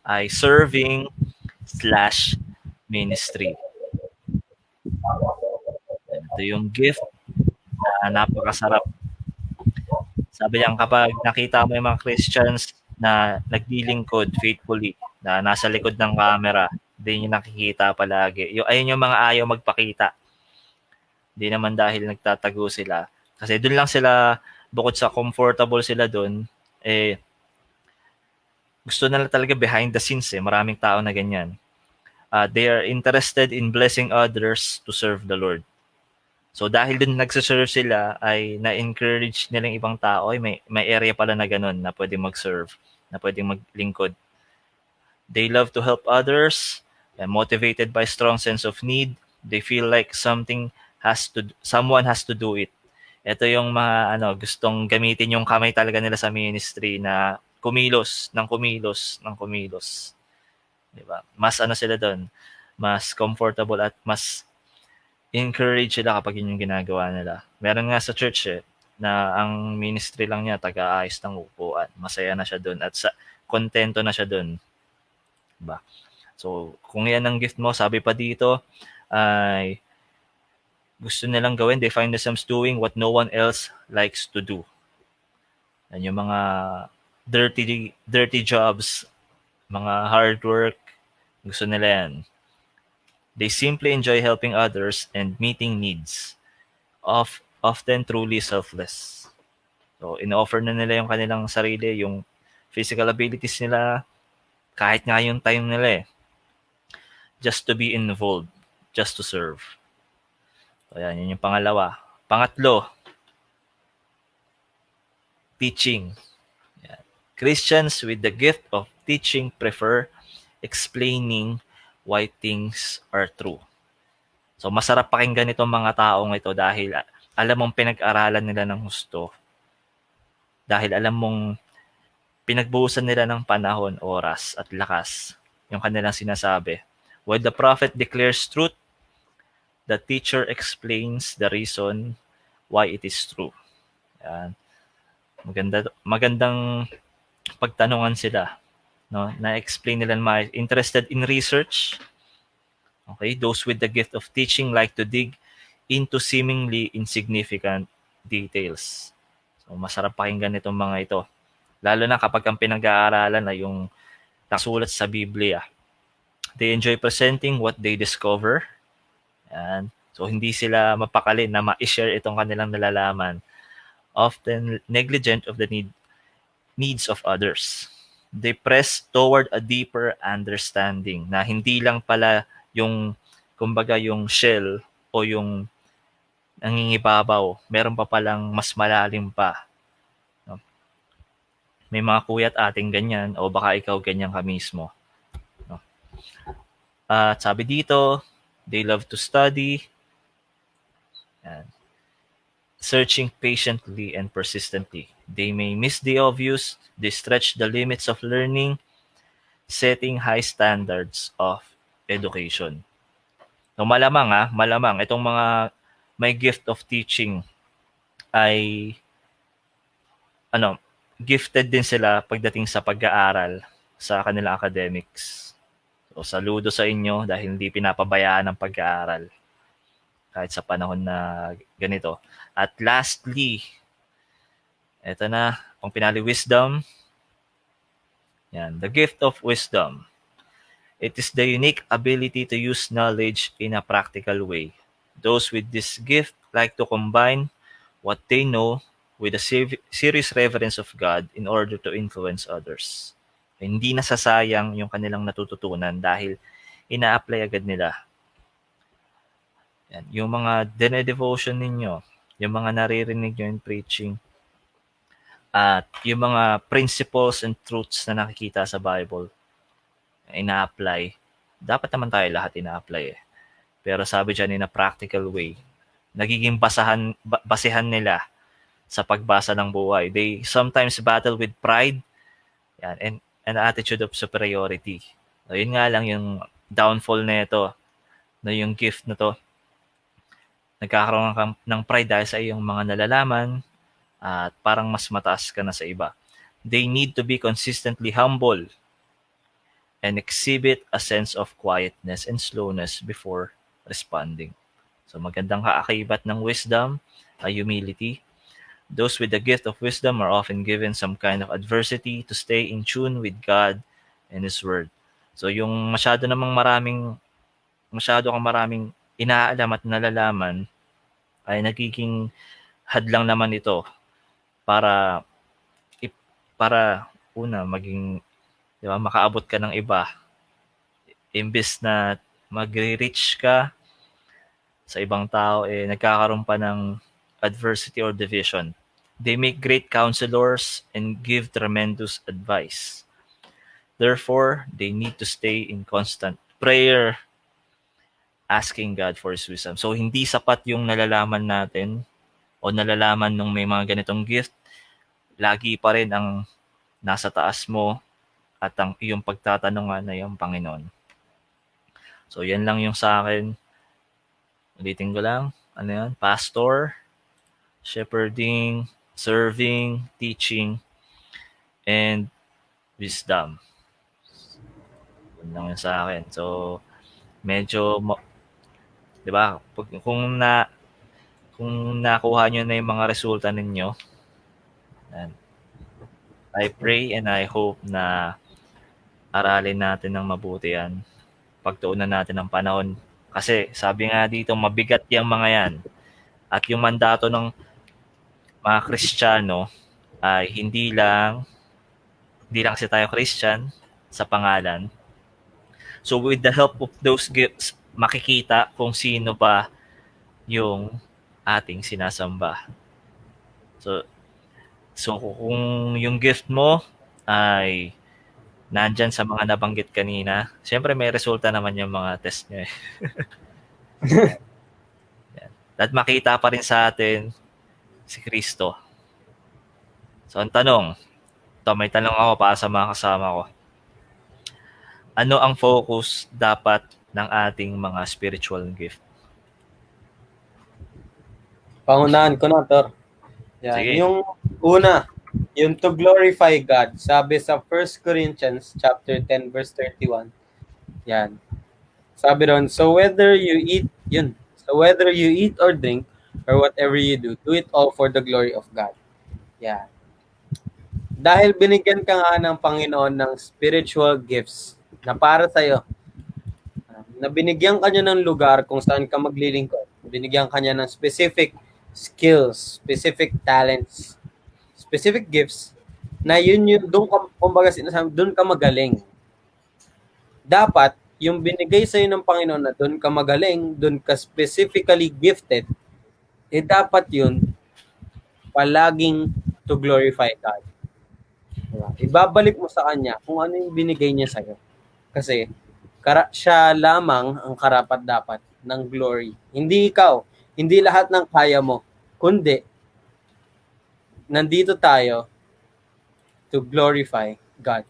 ay serving/ministry. Ito yung gift na napakasarap. Sabi niyan, kapag nakita mo yung mga Christians na naglilingkod faithfully, na nasa likod ng camera, hindi nyo nakikita palagi. Ayun yung mga ayaw magpakita. Hindi naman dahil nagtatago sila. Kasi doon lang sila, bukod sa comfortable sila doon, gusto nila talaga behind the scenes. Maraming tao na ganyan. They are interested in blessing others to serve the Lord. So dahil dun nagsiserve sila, ay na-encourage nilang ibang tao, ay may area pala na ganun na pwedeng mag-serve, na pwedeng maglingkod. They love to help others, motivated by strong sense of need. They feel like someone has to do it. Ito yung mga gustong gamitin yung kamay talaga nila sa ministry na kumilos. Diba? Mas sila doon, mas comfortable at mas encourage sila kapag yun yung ginagawa nila. Meron nga sa church na ang ministry lang niya taga-ayos ng upuan. Masaya na siya doon at kontento na siya doon. Diba? So, kung yan ang gift mo, sabi pa dito, ay gusto nilang gawin, they find themselves doing what no one else likes to do. Yan yung mga dirty jobs, mga hard work, gusto nila yan. They simply enjoy helping others and meeting needs, often truly selfless. So, in-offer na nila yung kanilang sarili, yung physical abilities nila, kahit nga yung time nila just to be involved, just to serve. So, yan yung pangalawa. Pangatlo, teaching. Yan. Christians with the gift of teaching prefer explaining why things are true. So, masarap pakinggan itong mga taong ito dahil alam mong pinag-aralan nila ng husto. Dahil alam mong pinagbuhusan nila ng panahon, oras, at lakas yung kanilang sinasabi. While the prophet declares truth, the teacher explains the reason why it is true. Yan. Magandang pagtanungan sila. No? Na-explain nila interested in research. Okay, those with the gift of teaching like to dig into seemingly insignificant details. So, masarap pakinggan itong mga ito. Lalo na kapag ang pinag-aaralan na yung nasulat sa Biblia. They enjoy presenting what they discover. Yan. So, hindi sila mapakali na ma-share itong kanilang nalalaman. Often negligent of the needs of others. They press toward a deeper understanding na hindi lang pala yung kumbaga yung shell o yung nangingibabaw, meron pa palang mas malalim pa. No? May mga kuya't ating ganyan o baka ikaw ganyan ka mismo. No? At sabi dito, they love to study, yan, searching patiently and persistently. They may miss the obvious, they stretch the limits of learning, setting high standards of education. So malamang itong mga may gift of teaching ay gifted din sila pagdating sa pag-aaral sa kanilang academics. So saludo sa inyo dahil hindi pinapabayaan ang pag-aaral kahit sa panahon na ganito. At lastly, eto na, ang pinali wisdom. Yan, the gift of wisdom. It is the unique ability to use knowledge in a practical way. Those with this gift like to combine what they know with a serious reverence of God in order to influence others. Hindi nasasayang yung kanilang natututunan dahil ina-apply agad nila. Yan. Yung mga devotion ninyo, yung mga naririnig nyo in preaching, at yung mga principles and truths na nakikita sa Bible, ina-apply. Dapat naman tayo lahat ina-apply eh. Pero sabi dyan in a practical way, nagiging basehan nila sa pagbasa ng buhay. They sometimes battle with pride, yan, and an attitude of superiority. So, yun nga lang yung downfall na ito, na yung gift na to, nagkakaroon ka ng pride dahil sa iyong mga nalalaman at parang mas mataas ka na sa iba. They need to be consistently humble and exhibit a sense of quietness and slowness before responding. So magandang kaakibat ng wisdom ay humility. Those with the gift of wisdom are often given some kind of adversity to stay in tune with God and His Word. So yung masyado kang maraming inaalam at nalalaman ay nagiging hadlang naman ito para maging, di ba, makaabot ka ng iba. Imbes na magre-reach ka sa ibang tao, nagkakaroon pa ng adversity or division. They make great counselors and give tremendous advice. Therefore, they need to stay in constant prayer, asking God for His wisdom. So, hindi sapat yung nalalaman natin o nalalaman nung may mga ganitong gift. Lagi pa rin ang nasa taas mo at ang iyong pagtatanungan na yung Panginoon. So, yan lang yung sa akin. Ulitin ko lang. Ano yan? Pastor, shepherding, serving, teaching, and wisdom. Yan lang yung sa akin. So, medyo, di ba, kung nakuha nyo na yung mga resulta ninyo, and I pray and I hope na aralin natin ng mabuti yan. Pagtuunan natin ng panahon. Kasi sabi nga dito, mabigat yung mga yan. At yung mandato ng mga Kristiyano ay hindi lang kasi tayo Christian sa pangalan. So with the help of those gifts, makikita kung sino ba yung ating sinasamba. So kung yung gift mo ay nandyan sa mga nabanggit kanina, siyempre may resulta naman yung mga test nyo eh. At makita pa rin sa atin si Kristo. So ang tanong, may tanong ako para sa mga kasama ko. Ano ang focus dapat ng ating mga spiritual gift? Pangunahan ko na, Tor. Yan. Sige. Yung una, yung to glorify God. Sabi sa 1 Corinthians chapter 10 verse 31. Yan. Sabi doon, so whether you eat or drink or whatever you do it all for the glory of God. Yan. Dahil binigyan ka nga ng Panginoon ng spiritual gifts na para sa'yo. Na binigyan ka niya ng lugar kung saan ka maglilingkod. Binigyan ka niya ng specific skills, specific talents, specific gifts na doon ka, kumbaga sinasabi, doon ka magaling. Dapat, yung binigay sa'yo ng Panginoon na doon ka magaling, doon ka specifically gifted, dapat yun palaging to glorify God. Diba? Ibabalik mo sa Kanya kung ano yung binigay niya sa'yo. Kasi siya lamang ang karapat-dapat ng glory. Hindi ikaw, hindi lahat ng kaya mo, kundi nandito tayo to glorify God.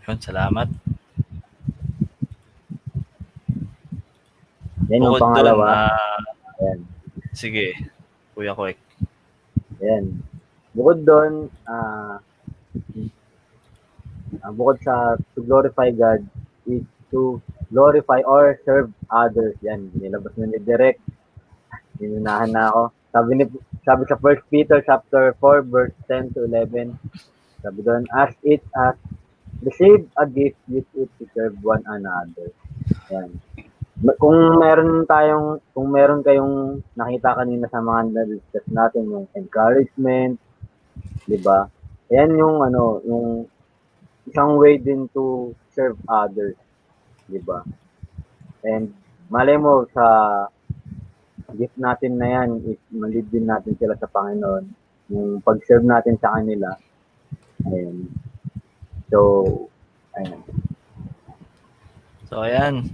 Yun, salamat. Yan yung Bukod pangalawa. doon, Ayan. sige, Kuya Koek. Ayan. Bukod doon, bukod sa to glorify God is to glorify or serve others. Yan, nilabas na ni Direk. Inunahan na ako. Sabi sa 1 Peter chapter 4 verse 10 to 11. Sabi doon, as it as receive a gift, use it to serve one another. Yan. Kung meron kayong nakita kanina sa mga na-discuss natin, yung encouragement, di ba? Yan yung yung isang way din to serve others, di ba? And malay mo sa gift natin na yan, is malid din natin sila sa Panginoon. Yung pag-serve natin sa kanila. Ayun. So, ayun. So, ayan.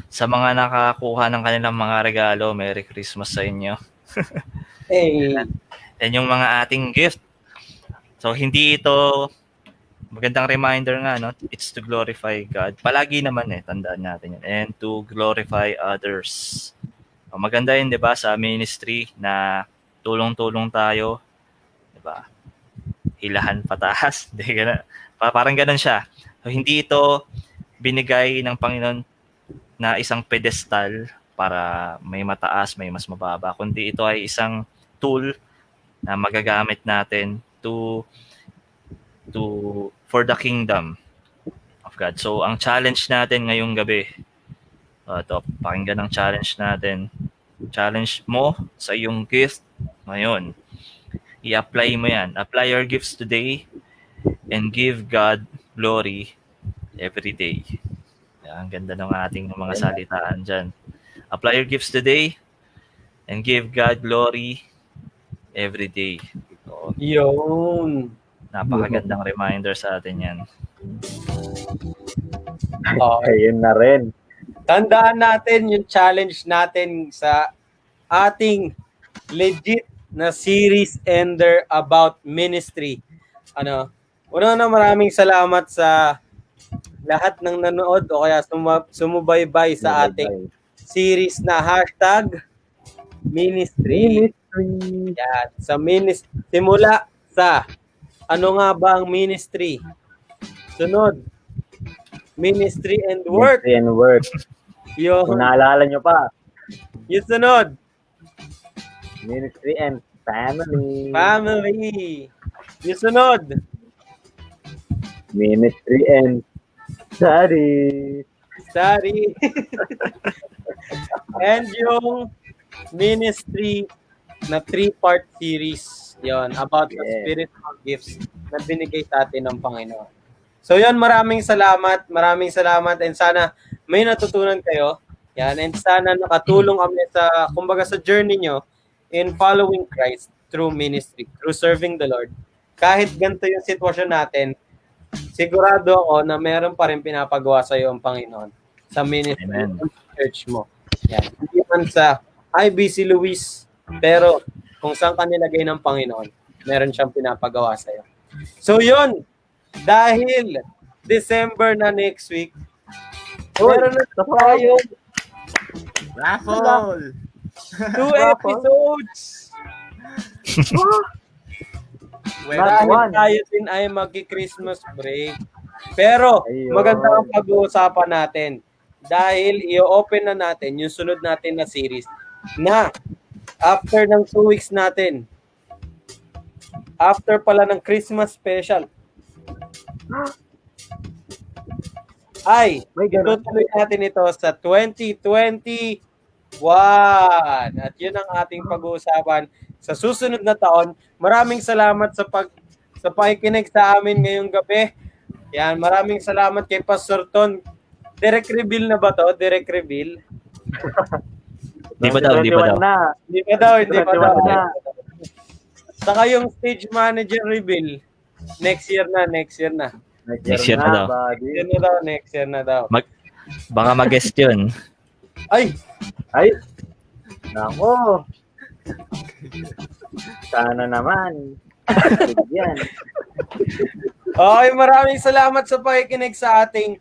Sa mga nakakuha ng kanilang mga regalo, Merry Christmas sa inyo. Hey, And yung mga ating gift. So, hindi ito, magandang reminder nga, no? It's to glorify God. Palagi naman tandaan natin yun. And to glorify others. So, maganda yun, di ba, sa ministry na tulong-tulong tayo. Di ba? Hilahan pataas. Parang ganun siya. So, hindi ito binigay ng Panginoon na isang pedestal para may mataas, may mas mababa, kundi ito ay isang tool na magagamit natin for the kingdom of God. So, ang challenge natin ngayong gabi, ito, pakinggan ang challenge natin. Challenge mo sa iyong gift ngayon. I-apply mo yan. Apply your gifts today and give God glory every day. Ang ganda ng ating mga salitaan dyan. Apply your gifts today and give God glory every day. So, yun. napakagandang reminder sa atin yan. Ayun na rin. Tandaan natin yung challenge natin sa ating legit na series ender about ministry. Una maraming salamat sa lahat ng nanood o kaya sumubaybay sa ating series na #ministry. Yan, sa simula sa ano nga ba ang ministry? Sunod, ministry and work. Ministry and work. Yung Kung naalala nyo pa, sunod, ministry and family. family. Yung sunod, Ministry and study. And yung ministry na 3-part series. Yon, about the spiritual gifts na binigay sa atin ng Panginoon. So yon, maraming salamat and sana may natutunan kayo. Yan, and sana nakatulong kami sa journey nyo in following Christ through ministry, through serving the Lord. Kahit ganito yung sitwasyon natin, sigurado ako na meron pa rin pinapagawa sa iyo ang Panginoon sa ministry, sa church mo. Yan. Hindi man sa IBC Luis, pero kung saan ka nilagay ng Panginoon, meron siyang pinapagawa sa iyo. So yun, dahil December na next week, meron na tayo Raffle! 2 episodes! Dahil tayo din ay magki-Christmas break. Pero maganda ang pag-uusapan natin dahil i-open na natin yung sunod natin na series na after ng 2 weeks natin, after pala ng Christmas special, ay tutuloy natin ito sa 2021. At yun ang ating pag-uusapan sa susunod na taon. Maraming salamat sa sa pakikinig sa amin ngayong gabi. Yan, maraming salamat kay Pastor Ton. Direct reveal na ba to? Direct reveal? Di ba daw? 2021 na. Hindi pa daw. 2021 na. Saka yung stage manager reveal. Next year na. Next year na daw. Buddy. Next year na daw. Baka mag-guest yun. Ay! Ay! Nako! Sana naman. Yan. Okay, maraming salamat sa pakikinig sa ating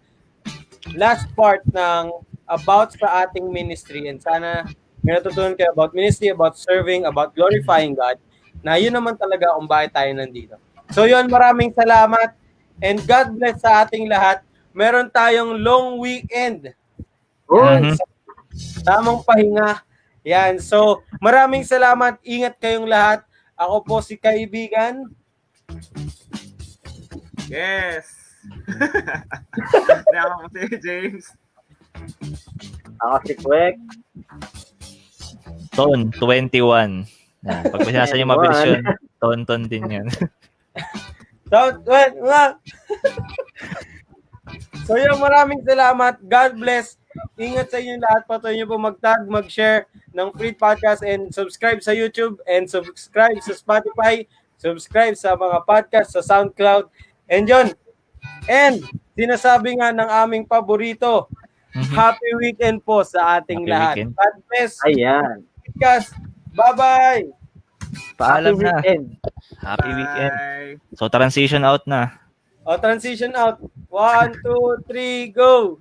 last part ng about sa ating ministry. And sana may natutunan kayo about ministry, about serving, about glorifying God, na yun naman talaga kung bakit tayo nandito. So yun, maraming salamat. And God bless sa ating lahat. Meron tayong long weekend. Uy! Tamang pahinga. Yan. So, maraming salamat. Ingat kayong lahat. Ako po si kaibigan. Yes. Ako po si James. Ako si Kwek. Ton, 21. Yan. Pag binasa niyo mabilis yun, ton din yan. So yun, maraming salamat. God bless. Ingat sa inyo lahat. Patuloy nyo po mag-tag, mag-share ng Free Podcast and subscribe sa YouTube and subscribe sa Spotify, subscribe sa mga podcast sa SoundCloud. And yun. And sinasabi nga ng aming paborito, happy weekend po sa ating Happy lahat. weekend. God bless. Ayan. Podcast. Bye-bye. Paalam Happy na. weekend. Happy weekend. Bye. So, transition out na. O, transition out. 1, 2, 3, go!